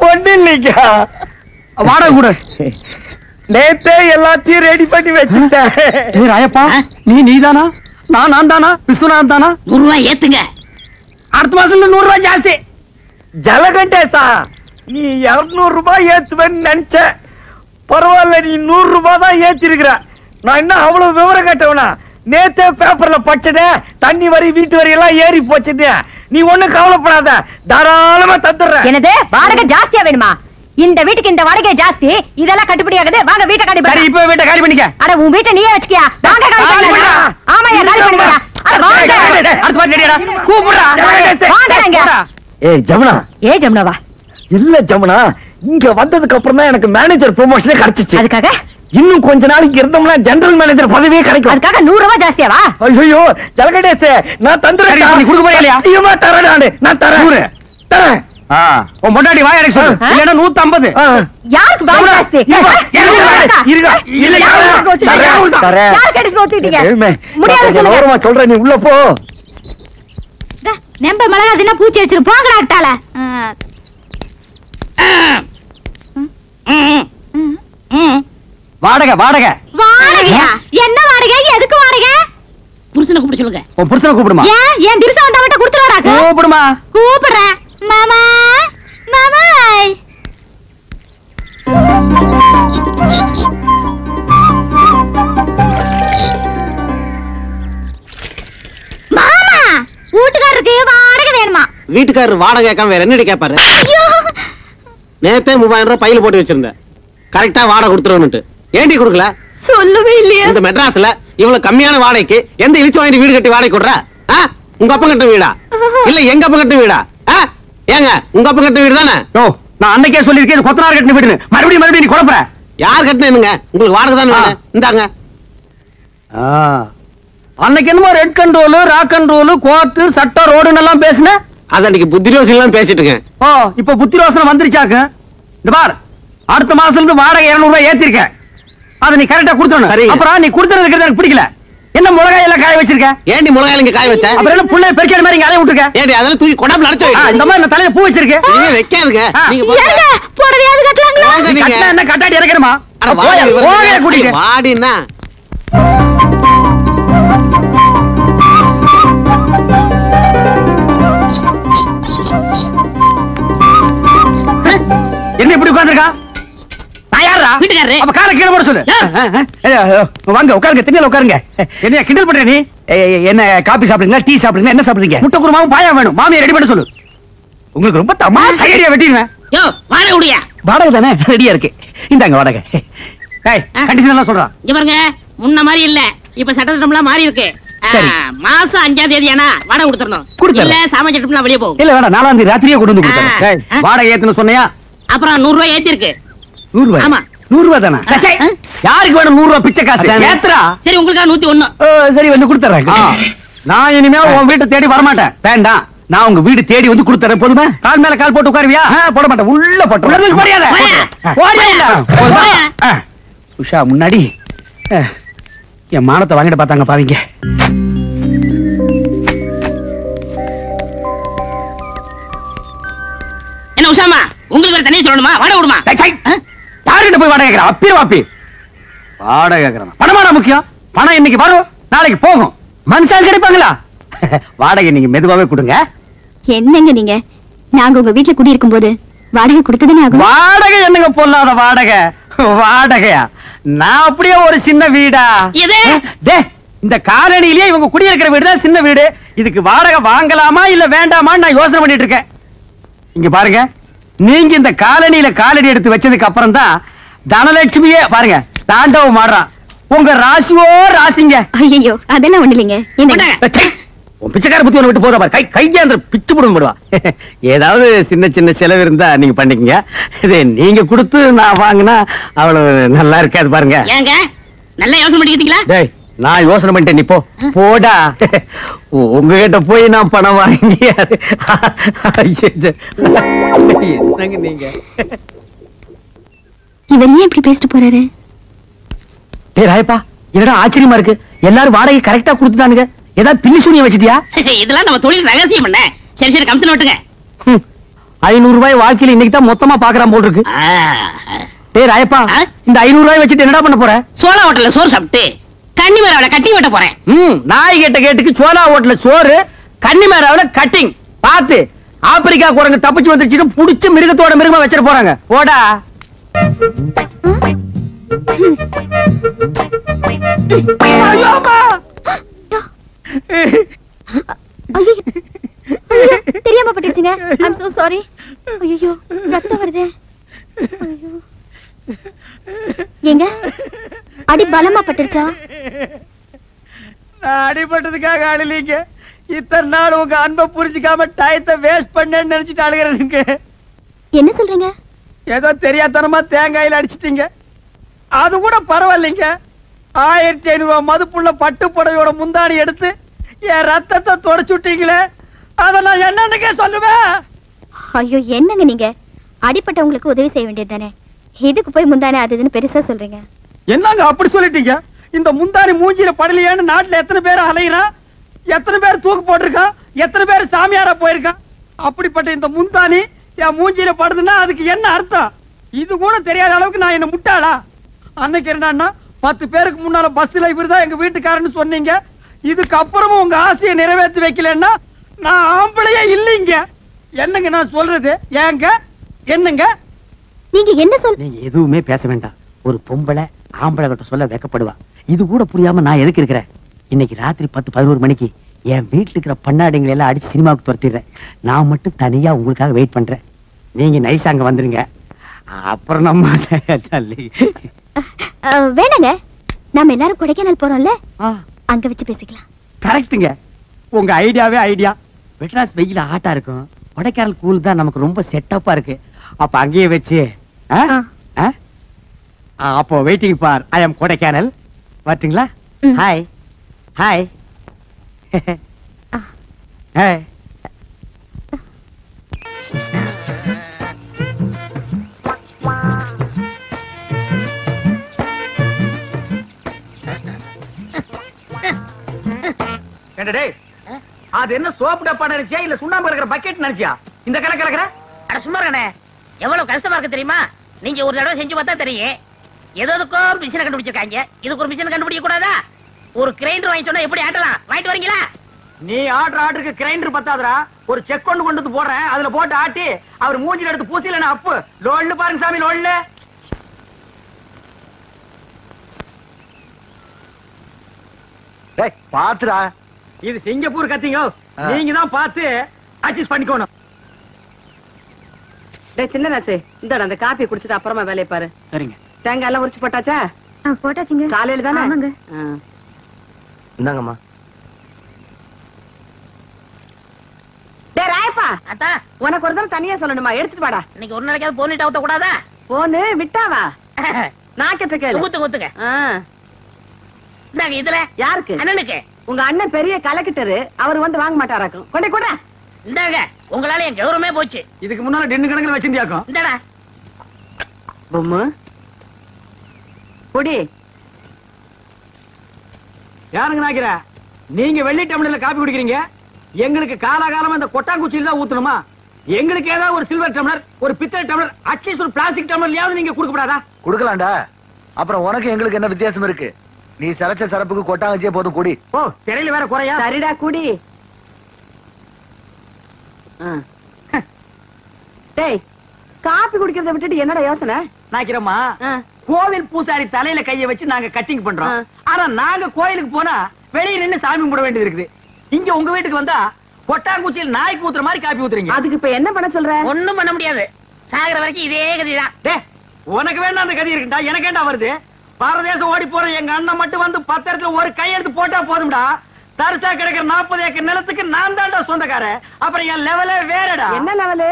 ஒண்ணு இல்லைங்க, வாடகை கூட. நேத்தே எல்லாத்தையும் ரெடி பண்ணி வச்சுட்டேன். ஏய் ராயப்பா, நீதானா? நான் தானா? விஸ்வநாதன் தானா? 100 ரூபாய் ஏத்துங்க. அடுத்த மாசத்துல 100 ரூபாய் ஜாஸ்தி. ஜலகண்டேசா, நீ 200 ரூபாய் ஏத்துவேன்னு நினைச்ச. பரவாயில்ல, நீ 100 ரூபாய் தான் ஏத்திருக்கிற. நான் என்ன அவ்வளவு விவரம் கேட்டவனா? நேத்தே பேப்பர்ல படிச்சதே, தண்ணி வரி வீட்டு வரி எல்லாம் ஏறி போச்சுது. நீ ஒண்ணு கவலைப்படாத, தாராளமா தந்துடுறேன். என்னது வாடகை ஜாஸ்தியா வேணுமா? இந்த வீட்டுக்கு இந்த வாடகை ஜாஸ்தி, இதெல்லாம் கட்டுப்படி ஆகுது. வாங்க வீட்டை காலி சரி பண்ணு. இப்ப வீட்டை காலி பண்ணிக்க. அட உன் வீட்டை நீயே வச்சுக்கியா? வாங்க காலி பண்ணு. ஆமாயா, காலி பண்ணுங்க. அட வாங்க. அடுத்த மாதிரி ரெடியாடா. கூப்பிடுடா. வாங்கங்க. ஏய் ஜமுனா. ஏ ஜமுனாவா? இல்ல ஜமுனா, இங்க வந்ததுக்கு அப்புறம் தான் எனக்கு மேனேஜர் ப்ரமோஷனே கிடைச்சிச்சு. அதுக்காக இன்னும் கொஞ்ச நாளைக்கு இருந்தோம்னா ஜெனரல் மேனேஜர் பதவியே கிடைக்கும். அதுக்காக 100 ரூபாய் ஜாஸ்தியாவா? ஐயோ ஜலகடேசே, நான் தந்துறேன். சரி, நீ கொடுக்க போறியா இல்லையா? சத்தியமா தரேன் நானு. நான் தரேன். 100. தரேன். உன் பொண்டாட்டி வாய் அடைக்க சொல்லு. இல்லன்னா 150. யாருக்கு வாடகை ஜாஸ்தி? இருங்க. இல்ல யாருக்கு தரேன். யாருக்கு எடுத்து ஊத்திட்டீங்க? ஏய்மே, முடியாது நான் சொல்லுங்க. ஓரமா சொல்றேன், நீ உள்ள போ. நம்ப மிளகா தின்னா பூச்சி வச்சிரு. போங்கடா அட்டால. வாடகை வாடகை. வாடகையா? என்ன வாடகை? எதுக்கு வாடகை? புருஷனை கூப்பிட சொல்லுங்க. உன் புருஷனை கூப்பிடுமா? ஏன் என் திருச வந்தா மட்டும் கொடுத்துருவாராக்கு? கூப்பிடுமா? கூப்பிடுறேன். மாமா மாமாய். மாமா, வீட்டுக்காரருக்கு வாடகை வேணுமா? வீட்டுக்காரர் வாடகை கேட்காம வேற என்னடி கேட்பாரு? ஐயோ, நேத்தே 3000 ரூபாய் பையில போட்டு வச்சிருந்தேன். கரெக்டா வாடகை கொடுத்துருவனுட்டு. ஏண்டி கொடுக்கல? சொல்லவே இல்லையா? இந்த மெட்ராஸ்ல இவ்வளவு கம்மியான வாடகைக்கு எந்த இழிச்சு வாங்கி வீடு கட்டி வாடகை கொடுற? உங்க அப்பா கட்ட வீடா இல்ல எங்க அப்பா கட்ட வீடா? ஏங்க உங்க அப்பா கட்ட வீடு தானே? நான் அன்னைக்கே சொல்லிருக்கேன், இது கொத்தனார் கட்டின வீடு. மறுபடியும் நீ குழப்பற. யார் கட்டினீங்க? உங்களுக்கு வாடகை தானே வேணும். இந்தாங்க. அன்னைக்கு என்னமோ red control rock control court சட்டம் ரோடுன்னு எல்லாம் பேசுன. அது அன்னைக்கு புத்திரோசி எல்லாம் பேசிட்டு இருக்கேன். ஓ இப்ப புத்திரோசனம் வந்துருச்சாக்கு. இந்த பார், அடுத்த மாசத்துல இருந்து வாடகை 200 ரூபாய் ஏத்திருக்க. அதை நீ கரெக்டா கொடுத்தணும். அப்புறம் நீ கொடுத்தது எனக்கு பிடிக்கல. என்ன மிளகாய் எல்லாம் காய வச்சிருக்க? ஏண்டி மிளகாய் இங்க காய வச்ச? அப்புறம் என்ன புள்ள பெருக்கிற மாதிரி இங்க அலைய விட்டுருக்க? ஏண்டி அதெல்லாம் தூக்கி கொடாப்ல அடைச்சு வை. இந்த மாதிரி நான் தலையில பூ வச்சிருக்க. நீ வைக்காதுங்க. நீங்க ஏங்க போடவையாவது கட்டலாங்களா? கட்டினா என்ன கட்டாடி இறக்கணுமா? போயே கூட்டிட்டு வாடினா என்ன இப்படி உட்கார்ந்திருக்கா? நான் யாரா? வீட்டுக்காரரு. அப்ப காலை கீழே போட சொல்லு. வாங்க உட்காருங்க, திண்ணையில உட்காருங்க. என்ன கிண்டல் பண்ற நீ? என்ன காபி சாப்பிடுறீங்களா, டீ சாப்பிடுறீங்களா, என்ன சாப்பிடுறீங்க? முட்டை குருமாவும் பாயா வேணும். மாமியை ரெடி பண்ண சொல்லு. உங்களுக்கு ரொம்ப தமாஷா ஐடியா வெட்டிடுவேன். யோ வாடகை உடையா? வாடகை தானே ரெடியா இருக்கு. இந்தாங்க வாடகை. கண்டிஷன் எல்லாம் சொல்றான். இங்க பாருங்க, முன்ன மாதிரி இல்ல, இப்ப சட்டத்திட்டம்லாம் மாறி இருக்கு. சரி. மாசம் 5ஆம் தேதி ஆனா வாடகை கொடுத்துடணும். கொடுத்துடலாம். இல்ல சாமான் சட்டம்லாம் வெளியே போகும். இல்ல வேணாம், 4ஆம் தேதி ராத்திரியே கொண்டு வந்து கொடுத்துறேன். வாடகை ஏத்துன்னு சொன்னியா? அப்புறம் 100 ரூபாய் ஏத்தி இருக்கு. 100 ரூபாய்? ஆமா. 100 ரூபாய் தானே? யாருக்கு வேணும் 100 ரூபாய் பிச்சை காசு? ஏத்துறா. சரி உங்களுக்கா 101. சரி வந்து கொடுத்துறேன். நான் இனிமே உன் வீட்டை தேடி வரமாட்டேன். வேண்டாம், நான் உங்க வீடு தேடி வந்து கொடுத்துறேன். போதுமா? கால் மேல கால் போட்டு உட்காருவியா? போட மாட்டேன், உள்ள போட்டு மரியாதை. உஷா முன்னாடி என் மானத்தை வாங்கிட்டு பார்த்தாங்க பாவீங்க. என்ன உஷாமா, உங்களுக்கு ஒரு தனியா சொல்லணுமா? வாடகை விடுமா? யாருகிட்ட போய் வாடகை கேட்கிறா? அப்பி வாப்பி வாடகை கேட்கறான். பணமாடா முக்கியம். பணம் இன்னைக்கு வரும், நாளைக்கு போகும். மனுஷால் கிடைப்பாங்களா? வாடகை நீங்க மெதுவாவே கொடுங்க. என்னங்க நீங்க, நாங்க உங்க வீட்டுல குடியிருக்கும் போது வாடகை கொடுத்ததுன்னு ஆகும். வாடகை என்னங்க பொல்லாத வாடகை? வாடகையா? நான் அப்படியே ஒரு சின்ன வீடா? எது? டே, இந்த காலனியிலே இவங்க குடியிருக்கிற வீடு தான் சின்ன வீடு. இதுக்கு வாடகை வாங்கலாமா இல்ல வேண்டாமான்னு நான் யோசனை பண்ணிட்டு இருக்கேன். இங்க பாருங்க, நீங்க இந்த காலனியில காலடி எடுத்து வச்சதுக்கு அப்புறம் தான் தனலட்சுமியே பாருங்க தாண்டவம் ஆடுறான். உங்க ராசியோ ராசிங்க. ஐயோ அதெல்லாம் ஒண்ணு இல்லைங்க. உன் பிச்சைக்கார புத்தி ஒண்ணு விட்டு போதா பாரு. கையாந்திர பிச்சு போடும் போடுவா. ஏதாவது சின்ன சின்ன செலவு இருந்தா நீங்க பண்ணிக்கங்க. இது நீங்க கொடுத்து நான் வாங்கினா அவ்வளவு நல்லா இருக்காது பாருங்க. ஏங்க நல்லா யோசனை பண்ணிக்கிட்டீங்களா? டேய், நான் யோசனை பண்ணிட்டேன், நீ போ. போடா. உங்ககிட்ட போய் நான் பணம் வாங்கி என்னங்க நீங்க? இவர் ஏன் இப்படி பேசிட்டு போறாரு? டேய் ராயப்பா, என்னடா ஆச்சரியமா இருக்கு. எல்லாரும் வாடகை கரெக்டா கொடுத்துட்டானுங்க. ஏதாவது பில்லி சூனியம் வச்சிட்டியா? இதெல்லாம் நம்ம தொழில் ரகசியம் பண்ண. சரி சரி கமிஷன் விட்டுங்க. 500 ரூபாய் வாழ்க்கையில இன்னைக்கு தான் மொத்தமா பாக்குறான் போல் இருக்கு. டேய் ராயப்பா, இந்த 500 ரூபாய் வச்சுட்டு என்னடா பண்ண போற? சோளா ஹோட்டல்ல சோறு சாப்பிட்டு கன்னிமேராவில கட்டிங் வெட்ட போறேன். நாய் கேட்ட கேட்டுக்கு சோளா ஹோட்டல்ல சோறு, கன்னிமேராவில கட்டிங். பாத்து ஆப்பிரிக்கா குரங்கு தப்பிச்சு வந்துருச்சுன்னு புடிச்சு மிருகத்தோட மிருகமா வச்சிட போறாங்க. போடா. தெரியாம பட்டுச்சுங்க. I'm so sorry. ஐயோ ரத்தம் வருதே. ஐயோ ஏங்க அடி பலமா பட்டுச்சா? நான் அடிபட்டதுக்காக அழலீங்க. இத்தனை நாள் உங்க அன்பை புரிஞ்சுக்காம டயத்தை வேஸ்ட் பண்ணேன்னு நினைச்சிட்டு அழுகிறேனுங்க. என்ன சொல்றீங்க? ஏதோ தெரியாதனமா தேங்காயில அடிச்சிட்டீங்க. அது கூட பரவாயில்லைங்க. 1500 ரூபாய் மதிப்புள்ள பட்டு புடவையோட முந்தாணி எடுத்து என் ரத்தத்தை தொடச்சு விட்டீங்களே, அத நான் என்னன்னுக்கே சொல்லுவேன். ஐயோ என்னங்க நீங்க, அடிப்பட்டவங்களுக்கு உதவி செய்ய வேண்டியது தானே. இதுக்கு போய் முந்தானே அதுன்னு பெருசா சொல்றீங்க. என்னங்க அப்படி சொல்லிட்டீங்க? இந்த முந்தாணி மூஞ்சில படலையான்னு நாட்டுல எத்தனை பேர் அலையிறான், எத்தனை பேர் தூக்கு போட்டிருக்கான், எத்தனை பேர் சாமியாரா போயிருக்கான். அப்படிப்பட்ட இந்த முந்தாணி என் மூஞ்சில படுதுன்னா அதுக்கு என்ன அர்த்தம்? இது கூட தெரியாத அளவுக்கு நான் என்ன முட்டாளா? அன்னைக்கு என்னன்னா 10 பேருக்கு முன்னால பஸ்ல இவர்தான் எங்க வீட்டுக்காரன்னு சொன்னீங்க. இதுக்கு அப்புறமும் உங்க ஆசையை நிறைவேற்றி வைக்கலன்னா நான் ஆம்பளையே இல்லைங்க. என்னங்க நான் சொல்றது? ஏங்க என்னங்க நீங்க என்ன சொல்? நீங்க எதுவுமே பேச வேண்டாம். ஒரு பொம்பளை ஆம்பளை கிட்ட சொல்ல வைக்கப்படுவா. இது கூட புரியாம நான் எதுக்கு இருக்கிறேன்? இன்னைக்கு ராத்திரி 10-11 மணிக்கு என் வீட்டுல இருக்கிற பண்ணாடிங்களை எல்லாம் அடிச்சு சினிமாவுக்கு துரத்திடுறேன். நான் மட்டும் தனியா உங்களுக்காக வெயிட் பண்றேன். நீங்க நைஸ் அங்க வந்துருங்க. அப்புறம் நம்ம வேணாங்க, நாம எல்லாரும் கொடைக்கானல் போறோம்ல, அங்க வச்சு பேசிக்கலாம். கரெக்ட்டுங்க. உங்க ஐடியாவே ஐடியா. மெட்ராஸ் வெயில ஹாட்டா இருக்கும், கொடைக்கானல் கூல் தான் நமக்கு ரொம்ப செட்டப்பா இருக்கு. அப்ப அங்கேயே வச்சு அப்போ வெயிட்டிங் ஃபார் ஐ அம் கொடைக்கானல். வரட்டுங்களா? Hi hi hi. அது என்ன சோப்பு டப்பா நினைச்சியா இல்ல சுண்ணாம்பு கலக்கிற பக்கெட் நினைச்சியா இந்த கலக்கிற? அட சும்மா இருக்கண்ணே, எவ்வளவு கஷ்டமா இருக்கு தெரியுமா? நீங்க ஒரு தடவை செஞ்சு பார்த்தா தெரியும். எதுக்கும் மிஷினை கண்டுபிடிச்சிருக்காங்க, இதுக்கு ஒரு மிஷினை கண்டுபிடிக்க கூடாதா? ஒரு கிரைண்டர் வாங்கி சொன்னா எப்படி ஆட்டலாம்? வாங்கிட்டு வரீங்களா? நீ ஆர்டருக்கு கிரைண்டர் பத்தாதரா, ஒரு செக் கொண்டு வந்து போடுறேன், அதுல போட்டு ஆட்டி அவர் மூஞ்சில எடுத்து பூசில அப்பு லோல்னு பாருங்க சாமி, லோல்னு. பாத்துடா, இது சிங்கப்பூர் கத்திங்க, நீங்க தான் பார்த்து அட்ஜஸ்ட் பண்ணிக்கணும். சின்ன ராசு, இந்த அந்த காப்பி குடிச்சிட்டு அப்புறமா வேலையை பாரு. சரிங்க. தேங்காய் எல்லாம் உரிச்சு போட்டாச்சா? போட்டாச்சுங்க. காலையில தானே? ஆமாங்க. இந்தாங்கம்மா. டேய் ராயப்பா, அத்தா உனக்கு ஒரு தடவை தனியா சொல்லணுமா? எடுத்துட்டு வாடா. இன்னைக்கு ஒரு நாளைக்காவது போனிட்டு ஊத்த கூடாதா? போனு விட்டாவா? நான் கேட்ட கேளு. ஊத்துங்க. இந்தாங்க, இதுல யாருக்கு? அண்ணனுக்கு. உங்க அண்ணன் பெரிய கலெக்டரு, அவர் வந்து வாங்க மாட்டாராக்கும். கொண்டே கூட. இந்தாங்க, உங்களால என் கௌரவமே போச்சு. இதுக்கு முன்னால டென்னு கணக்குல வச்சிருந்தியாக்கும். இந்தாடா. பொம்மு பொடி. யாருங்க நாக்கிற? நீங்க வெள்ளி டம்ளர்ல காப்பி குடிக்கிறீங்க, எங்களுக்கு காலாகாலமா இந்த கொட்டாங்குச்சியில தான் ஊத்தணுமா? எங்களுக்கு ஏதாவது ஒரு சில்வர் டம்ளர், ஒரு பித்தளை டம்ளர், அட்லீஸ்ட் ஒரு பிளாஸ்டிக் டம்ளர்லயாவது நீங்க கொடுக்கப்படாதா? கொடுக்கலாம்டா. அப்புறம் உனக்கு எங்களுக்கு என்ன வித்தியாசம் இருக்கு? நீ சரச்ச சரப்புக்கு கொட்டாங்கச்சியே போதும், குடி. ஓ, திரையில வேற குறையா? சரிடா குடி. டேய், காப்பி குடிக்கிறத விட்டுட்டு என்னடா யோசனை? நாக்கிறோமா, கோவில் பூசாரி தலையில கைய வச்சு நாங்க கட்டிங் பண்றோம். ஆனா நாங்க கோயிலுக்கு போனா வெளியே நின்னு சாமி கும்பிட வேண்டியது இருக்குது. இங்க உங்க வீட்டுக்கு வந்தா கொட்டாங்குச்சியில் நாய்க்கு ஊத்துற மாதிரி காப்பி ஊத்துறீங்க. அதுக்கு இப்ப என்ன பண்ண சொல்ற? ஒண்ணும் பண்ண முடியாது, சாகுற வரைக்கும் இதே கதிதான். டே, உனக்கு வேண்டாம் அந்த கதி இருக்குடா, எனக்கு ஏண்டா வருது? பாரதேசம் ஓடி போற எங்க அண்ணன் மட்டும் வந்து 10 இடத்துல ஒரு கையெழுத்து போட்டா போதும்டா. தரிசா கிடைக்கிற 40 ஏக்கர் நிலத்துக்கு நான் தான்டா சொந்தக்காரன். அப்புறம் என் லெவலே வேறடா. என்ன லெவலு?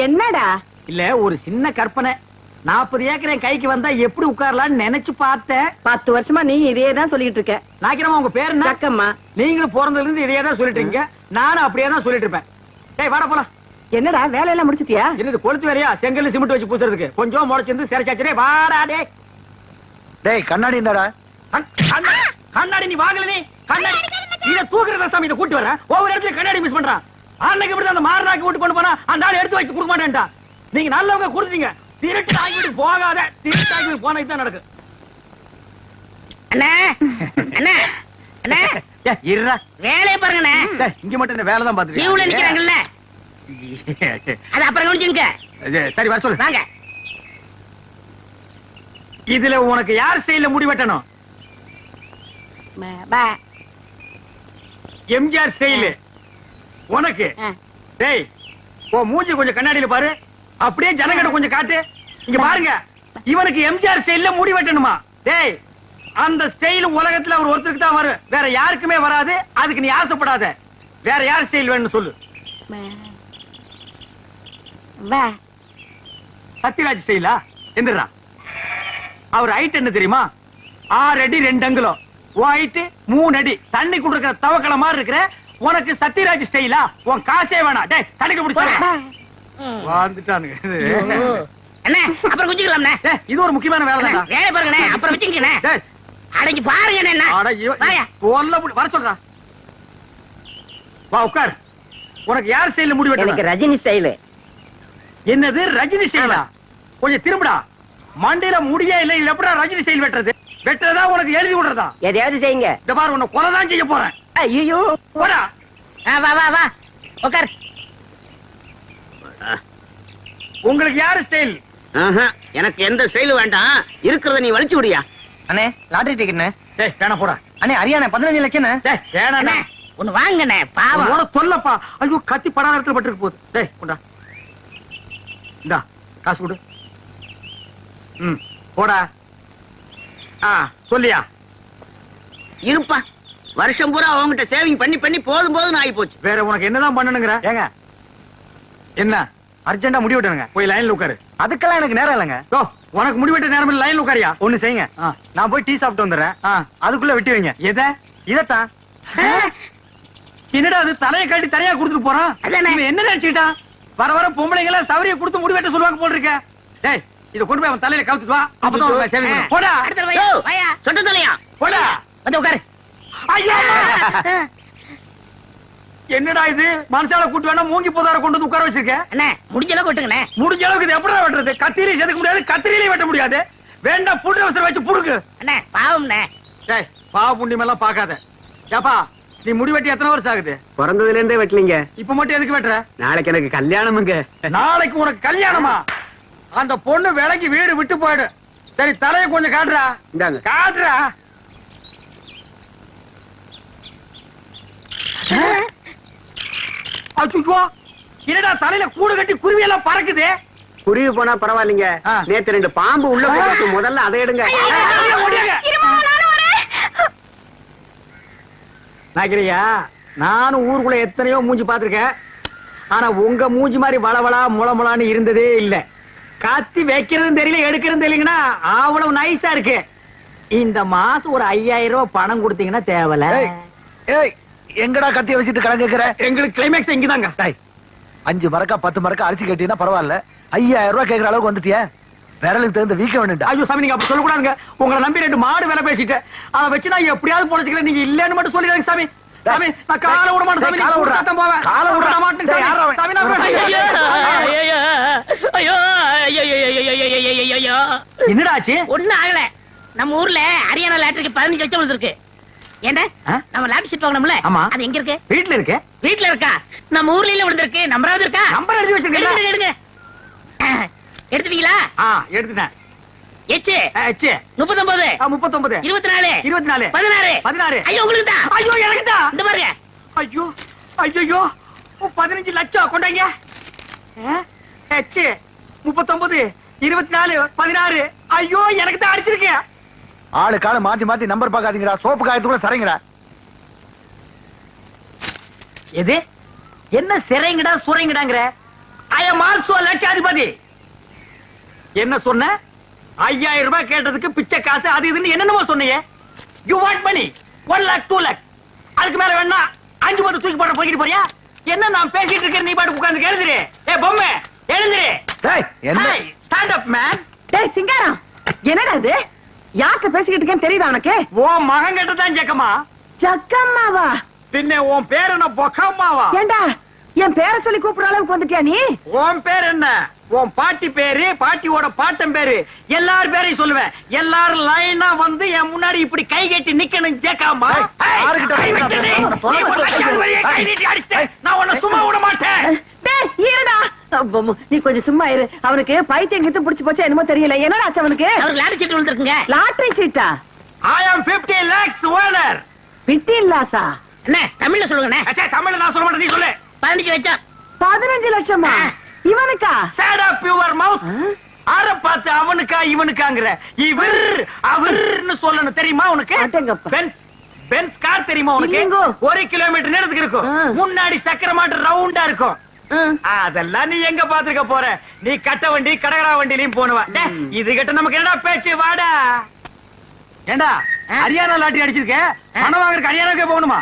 என்னடா? இல்ல, ஒரு சின்ன கற்பனை. 40 ஏக்கர் என் கைக்கு வந்தா எப்படி உட்காரலாம்னு நினைச்சு பார்த்தேன். 10 வருஷமா நீ இதே தான் சொல்லிட்டு இருக்க. நாக்கிரமா, உங்க பேர் என்ன? சக்கம்மா. நீங்களும் பிறந்ததுல இருந்து இதே தான் சொல்லிட்டு இருக்கீங்க, நானும் அப்படியே தான் சொல்லிட்டு இருப்பேன். டேய் வாடா போலாம். என்னடா வேலையெல்லாம் முடிச்சிட்டியா? என்னது கொளுத்து வேறையா? செங்கல் சிமெண்ட் வச்சு பூசுறதுக்கு கொஞ்சம் முளைச்சிருந்து சரிச்சாச்சே. வாடா டேய். டேய், கண்ணாடி இந்தாடா. கண்ணாடி நீ வாங்கல? நீ கண்ணாடி இத தூக்குறத சாமி, இத கூட்டி வர ஒவ்வொரு இடத்துல கண்ணாடி மிஸ் பண்றான். அன்னைக்கு இப்படி அந்த மாரனாக்கி விட்டு கொண்டு போனா அந்த ஆள் எடுத்து வச்சு கொடுக்க மாட்டேன்டா. நீங்க நல்லவங்க கொடுத்தீங்க, திருட்டு ஆகிட்டு போகாத. திருட்டு ஆகி போனா இதுதான் நடக்கும். அண்ணே அண்ணே அண்ணே, இருடா, வேலையை பாருங்கண்ணே. இங்க மட்டும் இந்த வேலை தான் பாத்துட்டு கியூல நிக்கிறாங்கல்ல, அது அப்புறம் கவனிச்சுங்க. சரி, வர சொல்லு. வாங்க. இதுல உனக்கு யார் ஸ்டைல்ல முடி வெட்டணும்? எம்ஜிஆர் ஸ்டைல் உனக்கு. டேய், ஓ மூஞ்சி கொஞ்சம் கண்ணாடியில பாரு, அப்படியே ஜனங்கட கொஞ்சம் காட்டு. இங்க பாருங்க, இவனுக்கு எம்ஜிஆர் ஸ்டைல்ல முடி வெட்டணுமா? டேய், அந்த ஸ்டைல் உலகத்துல அவர் ஒருத்தருக்கு தான் வரும், வேற யாருக்குமே வராது. அதுக்கு நீ ஆசைப்படாத. வேற யார் ஸ்டைல் வேணும்னு சொல்லு. சத்யராஜ் ஸ்டைலா? எந்திரா. அவர் ஹைட் என்ன தெரியுமா? 6 அடி 2 அங்குலம். ஹைட் 3 அடி. தண்ணி குடுக்கிற தவக்கல மாதிரி இருக்கிற உனக்கு சத்யராஜ் ஸ்டைலா? உன் காசே வேணாம். டேய், தண்ணிக்கு பிடிச்சாங்க வந்துட்டானுங்க. அண்ணே, அப்புறம் குஞ்சிக்கலாம்ண்ணே. இது ஒரு முக்கியமான வேலை தான். வேலை பாருங்கண்ணே, அப்புறம் வச்சுக்கண்ணே. அடங்கி பாருங்க. வர சொல்றா. வா உட்கார். உனக்கு யார் ஸ்டைல்ல முடி வெட்டணும்? எனக்கு ரஜினி ஸ்டைல். என்னது ரஜினி ஸ்டைலா? கொஞ்சம் திரும்புடா. மண்டையில முடியே இல்ல, இது எப்படா ரஜினி ஸ்டைல் வெட்டுறது? வெட்டுறதா உனக்கு எழுதி விடுறதா? எதையாவது செய்யுங்க. இந்த பாரு, உன்னை கொலை தான் செய்ய போறேன். ஐயோ, போடா. வா வா வா, உட்கார். உங்களுக்கு யாரு ஸ்டைல்? எனக்கு எந்த ஸ்டைல் வேண்டாம், இருக்கிறத நீ வலிச்சு விடியா. அண்ணே, லாட்டரி டிக்கெட். டேய், வேணா போடா. அண்ணே, ஹரியானா 15 லட்சம். டேய், வேணாண்ணே. ஒண்ணு வாங்கண்ணே, பாவம். உன தொல்லப்பா. ஐயோ, கத்தி படாத இடத்துல பட்டுருக்கு போகுது. டேய், கொண்டா. இந்தா, காசு கொடு. போடா. சொல்லியா? இருப்பா. வருஷம் பூரா அவங்ககிட்ட சேவிங் பண்ணி பண்ணி போதும் போதும் ஆகி போச்சு. வேற உனக்கு என்னதான் பண்ணணுங்கிற? ஏங்க என்ன அர்ஜென்டா முடி வெட்டணுங்க, போய் லைன்ல உட்காரு. அதுக்கெல்லாம் எனக்கு நேரம் இல்லைங்க. உனக்கு முடி வெட்ட நேரம் இல்ல, லைன்ல உட்காரியா. ஒண்ணு செய்யுங்க, நான் போய் டீ சாப்பிட்டு வந்துடுறேன். அதுக்குள்ள வெட்டி வைங்க. இதத்தான் என்னடா அது தலையை காட்டி தலையா கொடுத்துட்டு போறான். என்ன நினைச்சுட்டா வர வர பொம்பளைங்க எல்லாம் சவரிய கொடுத்து முடி வெட்ட சொல்லுவாங்க போல் இருக்க. டேய் இத கொண்டு போய் அவன் தலையில கவுத்துட்டு வா, அப்பதான் சேவிங் பண்ணும். போடா சொட்ட தலையா போடா வந்து உட்காரு. ஐயா என்னடா இது, மனசால கூட்டு வேணா மூங்கி போதார கொண்டு வந்து உட்கார வச்சிருக்க. அண்ணே முடிஞ்ச அளவுக்கு வெட்டுங்கண்ணே. முடிஞ்ச அளவுக்கு இது எப்படி வெட்டுறது? கத்திரியை செதுக்க முடியாது, கத்திரியிலே வெட்ட முடியாது. வேண்டாம் புட்டு அவசரம் வச்சு புடுக்கு. அண்ணே பாவம்ண்ணே. டேய் பாவ புண்ணியம் எல்லாம் பாக்காத. ஏப்பா நீ முடி வெட்டி எத்தனை வருஷம் ஆகுது? பிறந்ததுல இருந்தே வெட்டலீங்க. இப்ப மட்டும் எதுக்கு வெட்டுற? நாளைக்கு எனக்கு கல்யாணமுங்க. நாளைக்கு உனக்கு கல்யாணமா? அந்த பொண்ணு விலைக்கு வீடு விட்டு போயிடு. சரி தலையை கொஞ்சம் காட்டுறா. இந்தாங்க காட்டுறா. அச்சுக்கோ என்னடா தலையில கூடு கட்டி குருவி எல்லாம் பறக்குது. குருவி போனா பரவாயில்லைங்க, நேத்து 2 பாம்பு உள்ள போட்டு முதல்ல அதை எடுங்க. நாக்கிரியா, நானும் ஊருக்குள்ள எத்தனையோ மூஞ்சி பாத்திருக்கேன். ஆனா உங்க மூஞ்சி மாதிரி வளவளா முளமுளான்னு இருந்ததே இல்ல. கத்தி வைக்கிறதும் தெரியல, எடுக்கிறதும் தெரியலங்கன்னா அவ்வளவு நைஸா இருக்கு. இந்த மாசம் ஒரு 5000 ரூபாய் பணம் கொடுத்தீங்கன்னா தேவல. எங்கடா கத்திய வச்சுட்டு கடன் கேக்குற? எங்களுக்கு கிளைமேக்ஸ் இங்கதாங்க. 5 மரக்கா 10 மரக்கா அரிசி கட்டினா பரவாயில்ல, 5000 ரூபாய் கேக்குற அளவுக்கு வந்துட்டிய. விரலுக்கு தகுந்த வீக்க வேணும்டா. ஐயோ சாமி நீங்க அப்படி சொல்லக்கூடாதுங்க. உங்களை நம்பி 2 மாடு வேலை பேசிட்டு அதை வச்சு நான் எப்படியாவது பொழைச்சிக்கிறேன். நீங்க இல்லன்னு மட்டும் சொல்லிடுங்க சாமி. சாமி நான் காலை விட மாட்டேன் சாமி. காலை விட போவேன். காலை விட மாட்டேன் சாமி. என்னடா ஆச்சு? ஒண்ணும் ஆகல. நம்ம ஊர்ல ஹரியானா லாட்டரிக்கு 15 லட்சம் விழுந்திருக்கு. ஏண்டா நம்ம லாட்டரி சீட் வாங்கணும்ல, அது எங்க இருக்கு? வீட்ல இருக்கு. வீட்ல இருக்கா? நம்ம ஊர்ல விழுந்திருக்கு. நம்பராவது இருக்கா? நம்பர் எழுதி வச்சிருக்கீங்க. எடுங்க. எடுத்துட்டீங்களா? எடுத்துட்டேன். எச்சு 39 39 24 24 16 16. ஐயோ உங்களுக்கு தான். ஐயோ எனக்கு தான். இந்த பாருங்க. ஐயோ ஐயோ 15 லட்சம் கொண்டாங்க. எச்சு 39 24 16. ஐயோ எனக்கு தான் அடிச்சிருக்கேன். ஆளு கால மாத்தி மாத்தி நம்பர் பாக்காதீங்கடா. சோப்பு காயத்துக்குள்ள சரிங்கடா. எது என்ன சிறைங்கடா சுரைங்கடாங்கற? ஐ அம் ஆல்சோ லட்சாதிபதி. என்ன சொன்ன? 5000 ரூபாய் கேட்டதுக்கு பிச்சை காசு அது இதுன்னு என்னென்னமோ சொன்னீங்க. You want money 1 lakh 2 lakh. அதுக்கு மேல வேணா 5 10 தூக்கி போட்டு போயிட்டு போறியா? என்ன நான் பேசிட்டு இருக்கேன், நீ பாட்டு உட்கார்ந்து எழுதுறே. ஏய் பொம்மை எழுதுறே. டேய் என்ன? Stand up man. டேய் சிங்காரம், என்னடா இது? யார்கிட்ட பேசிக்கிட்டு இருக்கேன்னு தெரியுதா உனக்கு? ஓ மகன் கிட்ட தான் ஜக்கம்மா. ஜக்கம்மாவா? பின்ன உன் பேர் என்ன பொக்கம்மாவா? ஏண்டா என் பேரை சொல்லி கூப்பிடுற அளவுக்கு வந்துட்டியா நீ? உன் பேர் என்ன? உன் பாட்டி பேரு, பாட்டியோட பாட்டன் பேரு, எல்லார் பேரையும் சொல்லுவேன். எல்லாரும் லைனா வந்து என் முன்னாடி இப்படி கை கட்டி நிக்கணும். ஜேக்காமா நான் உன்னை சும்மா விட மாட்டேன். நீ கொஞ்சம் சும்மா இரு. அவனுக்கு பைத்தியம் கிட்ட புடிச்சு போச்சா என்னமோ தெரியல. என்னடா ஆச்சு அவனுக்கு? அவருக்கு லாட்டரி சீட் விழுந்திருக்குங்க. லாட்டரி சீட்டா? I am 50 lakhs owner. 15 லாக்ஸா? அண்ணே தமிழ்ல சொல்லுங்கண்ணே. அச்சா தமிழ்ல நான் சொல்ல மாட்டேன், நீ சொல்லு. 15 லட்சம். 15 லட்சமா? இவனுக்கா? Shut up your mouth. ஆற பார்த்து அவனுக்கா இவனுக்காங்கற? இவர் அவர்னு சொல்லணும் தெரியுமா உனக்கு? பென்ஸ் கார் தெரியுமா உனக்கு? 1 கிலோமீட்டர் நேரத்துக்கு இருக்கும். முன்னாடி சக்கர மாட்டு ரவுண்டா இருக்கும். அதெல்லாம் நீ எங்க பாத்துக்க போற? நீ கட்ட வண்டி கடகரா வண்டிலையும் போனவா. இது கிட்ட நமக்கு என்னடா பேச்சு? வாடா. ஏண்டா ஹரியானா லாட்டரி அடிச்சிருக்க, பணம் வாங்குறதுக்கு ஹரியானாக்கே போகணுமா?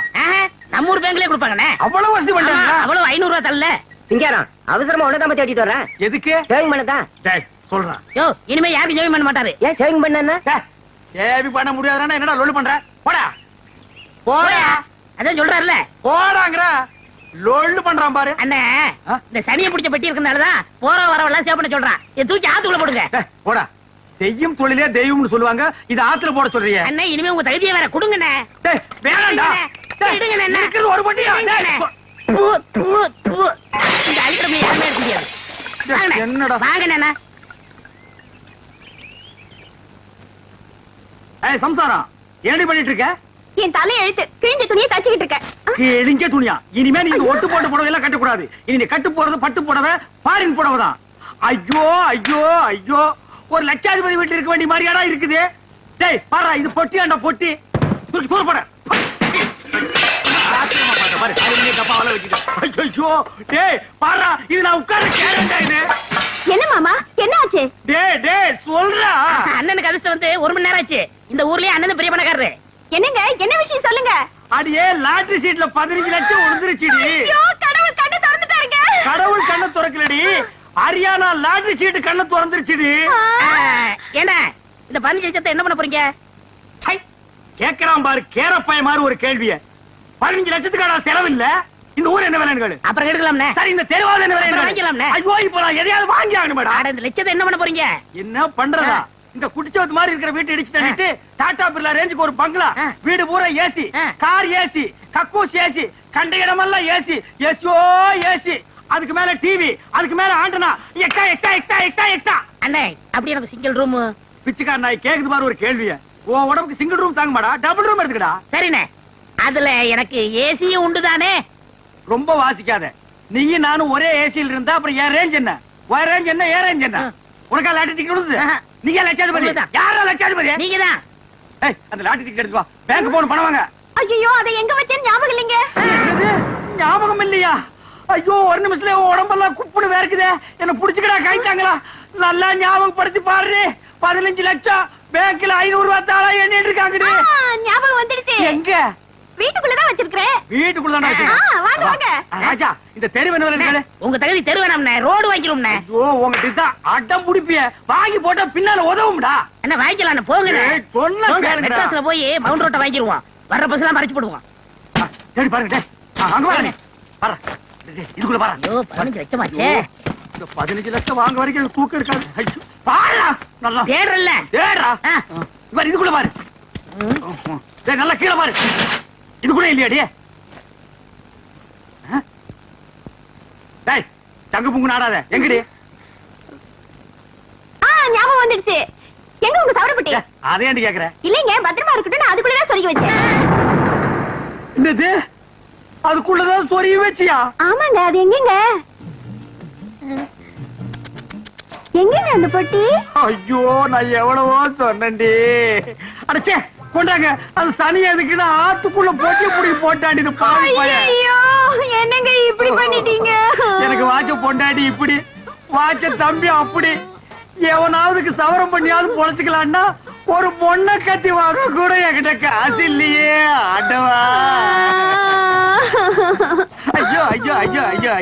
நம்ம ஊர் பேங்க்லயே கொடுப்பாங்கண்ணே. அவ்வளவு வசதி பண்றாங்க. அவ்வளவு 500 ரூபாய் தரல. சிங்காரம் அவசரமா உனதான் பத்தி அடிட்டு வரேன். எதுக்கு? சேவிங் பண்ணதா? டேய் சொல்றேன். யோ இனிமே யாரும் சேவிங் பண்ண மாட்டாரு. ஏன் சேவிங் பண்ணனா? சேவிங் பண்ண முடியாதுன்னா என்னடா லொல்லு பண்ற? போடா போடா. அதான் சொல்றாருல போடாங்கற. லொல்லு பண்றான் பாரு. அண்ணே இந்த சனியை பிடிச்ச பெட்டி இருக்கனாலதான் போற வரவெல்லாம் சேவ் பண்ண சொல்றான். இத தூக்கி ஆத்துக்குள்ள போடுங்க. போடா. செய்யும் தொழிலே தெய்வம்னு சொல்லுவாங்க, இது ஆத்துல போட சொல்றீங்க. அண்ணே இனிமே உங்க தகுதியை வேற கொடுங்கண்ணே. டேய் வேணாம்டா. எடுங்கண்ணே. இருக்குது ஒரு பொட்டியா? இந்த அலிக்கிரமே யாருமே இருக்க முடியாது. என்னடா வாங்கண்ணே. ஏய் சம்சாரம் என்னடி பண்ணிட்டு இருக்க? என் தலை எழுத்து கிழிஞ்ச துணியை தச்சுக்கிட்டு இருக்க. கிழிஞ்ச துணியா? இனிமே நீ ஒட்டு போட்டு புடவை எல்லாம் கட்ட கூடாது. இனி நீ கட்டு போறது பட்டு புடவை, ஃபாரின் புடவை தான். ஐயோ ஐயோ ஐயோ, ஒரு லட்சாதிபதி வீட்டுல இருக்க வேண்டிய மாதிரியாடா இருக்குது. டேய் பாரு, இது பொட்டியாண்டா பொட்டி. தூக்கி தூர போட. ஆச்சரியமா பாரு பாரு, அதுலயே டப்பாவெல்லாம் வச்சுட்டு. ஐயோ டேய் பாரா, இது நான் உட்கார்ற கேரண்டா இது. என்ன மாமா, என்ன ஆச்சு? டேய் சொல்றா. அண்ணனுக்கு அதிர்ஷ்டம் வந்து 1 மணி நேரம் ஆச்சு. இந்த ஊர்லயே அண்ணன் பெரிய பணக்காரரு. என்னங்க, என்ன விஷயம் சொல்லுங்க. அடியே லாட்டரி சீட்ல 15 லட்சம் விழுந்துருச்சுடி. ஐயோ, கடவுள் கண்ணை திறந்துட்டாருங்க. கடவுள் கண்ணை திறக்கலடி, ஹரியானா லாட்டரி சீட் கண்ணை திறந்துருச்சுடி. ஏன்னா இந்த 15 லட்சத்தை என்ன பண்ண போறீங்க? கேக்குறான் பாரு கேரப்பைய மாதிரி ஒரு கேள்விய. 15 லட்சத்துக்கான செலவு இல்ல. இந்த ஊர் என்ன விலைன்னு கேளு. அப்புறம் எடுக்கலாம்னே. சரி, இந்த தெருவாத என்ன விலைன்னு வாங்கிக்கலாம்னே. ஐயோ, இப்ப நான் எதையாவது வாங்கி ஆகணும் மேடம். இந்த லட்சத்தை என்ன பண்ண போறீங்க? என்ன பண்றதா? இந்த குடிச்சவத்து மாதிரி இருக்கிற வீட்டை இடிச்சு தள்ளிட்டு டாடா பிர்லா ரேஞ்சுக்கு ஒரு பங்களா, வீடு பூரா ஏசி, கார் ஏசி, கக்கூஸ் ஏசி, கண்ட இடமெல்லாம் ஏசி, ஏசியோ ஏசி, அதுக்கு மேல டிவி, அதுக்கு மேல antenna, extra extra extra extra extra. அண்ணே, அப்படி எனக்கு சிங்கிள் ரூம். பிச்சைக்கார நாய் கேக்குது பாரு ஒரு கேள்விய. உன் உடம்புக்கு சிங்கிள் ரூம் தாங்க மாடா, டபுள் ரூம் எடுத்துக்கடா. சரிண்ணே, அதுல எனக்கு ஏசியும் உண்டுதானே? ரொம்ப வாசிக்காத. நீயும் நானும் ஒரே ஏசியில் இருந்தா அப்புறம் என் ரேஞ்ச் என்ன, உன் ரேஞ்ச் என்ன, என் ரேஞ்ச் என்ன? உனக்கா லாட்டரி டிக்கெட் விடுது? நீங்க லட்சாதிபதி. யாரா லட்சாதிபதி? நீங்கதான். ஏய், அந்த லாட்டரி டிக்கெட் எடுத்து வா, பேங்க் போன் பணம் வாங்க. ஐயோ, அதை எங்க வச்சேன்னு ஞாபகம் இல்லைங்க. ஞாபகம் இல்லையா? ஐயோ, ஒரு நிமிஷத்துல உடம்பெல்லாம் குப்புன்னு வேர்க்குதே. என்ன புடிச்சுக்கடா, காய்ச்சாங்களா? நல்லா ஞாபகப்படுத்தி பாரு. 15 லட்சம் பேங்க்ல 500 ரூபாய் தாளா எண்ணிட்டு இருக்காங்கடி. ஞாபகம் வந்துடுச்சு. எங்க? வீட்டுக்குள்ளதான் வச்சிருக்கேன். வீட்டுக்குள்ள வாங்க வாங்க. ராஜா, இந்த தெரு என்ன? உங்க தகுதி தெரு வேணாம்ண்ணே, ரோடு வாங்கிக்கிறோம்ண்ணே. ஐயோ, உங்ககிட்ட தான் அடம் புடிப்பிய. வாங்கி போட்டா பின்னால உதவும்டா. என்ன வாங்கிக்கலாம்? போங்க, சொன்ன மெட்ராஸ்ல போய் மவுண்ட் ரோட்டை வாங்கிடுவோம். வர்ற பஸ் எல்லாம் மறைச்சு போடுவோம். தேடி பாருங்க. அங்க பாருங்க. பாரு, இதுக்குள்ள பாரு. ஐயோ, 15 லட்சமாச்சே. இந்த 15 லட்சம் வாங்க வரைக்கும் தூக்கம் இருக்காது. ஐயோ, பாருடா. நல்லா தேடுறல்ல. தேடுறா. இவர் இதுக்குள்ள பாரு. டேய், நல்லா கீழே பாரு. இதுக்குள்ள இல்லையாடி? டேய், தங்க புங்கு நாடாத. எங்கடி? ஞாபகம் வந்துடுச்சு. எங்க உங்க சவரப்பட்டி? அதே ஏன்டி கேக்குற? இல்லைங்க, பத்திரமா இருக்கட்டும், நான் அதுக்குள்ளதான் சொருகி வச்சேன். என்னது? அதுக்குள்ளதான் சொருகி வச்சியா? ஆமாங்க, அது எங்கங்க? எங்கங்க அந்த பொட்டி? ஐயோ, நான் எவ்வளவோ சொன்னேன்டி. அடச்சே, கொண்டாங்க. அது சனி எதுக்குன்னா ஆத்துக்குள்ள போட்டி புடி போட்டாடி. பாவி பையன். ஐயோ, என்னங்க இப்படி பண்ணிட்டீங்க? எனக்கு வாட்ச பொண்டாடி இப்படி, வாட்ச தம்பி அப்படி. எவனாவதுக்கு சவரம் பண்ணியாவது பொழைச்சுக்கலான்னா ஒரு பொண்ணை கட்டி வாங்க கூட என்கிட்ட காசு இல்லையே. ஆண்டவா. ஐயோ ஐயோ ஐயோ ஐயோ.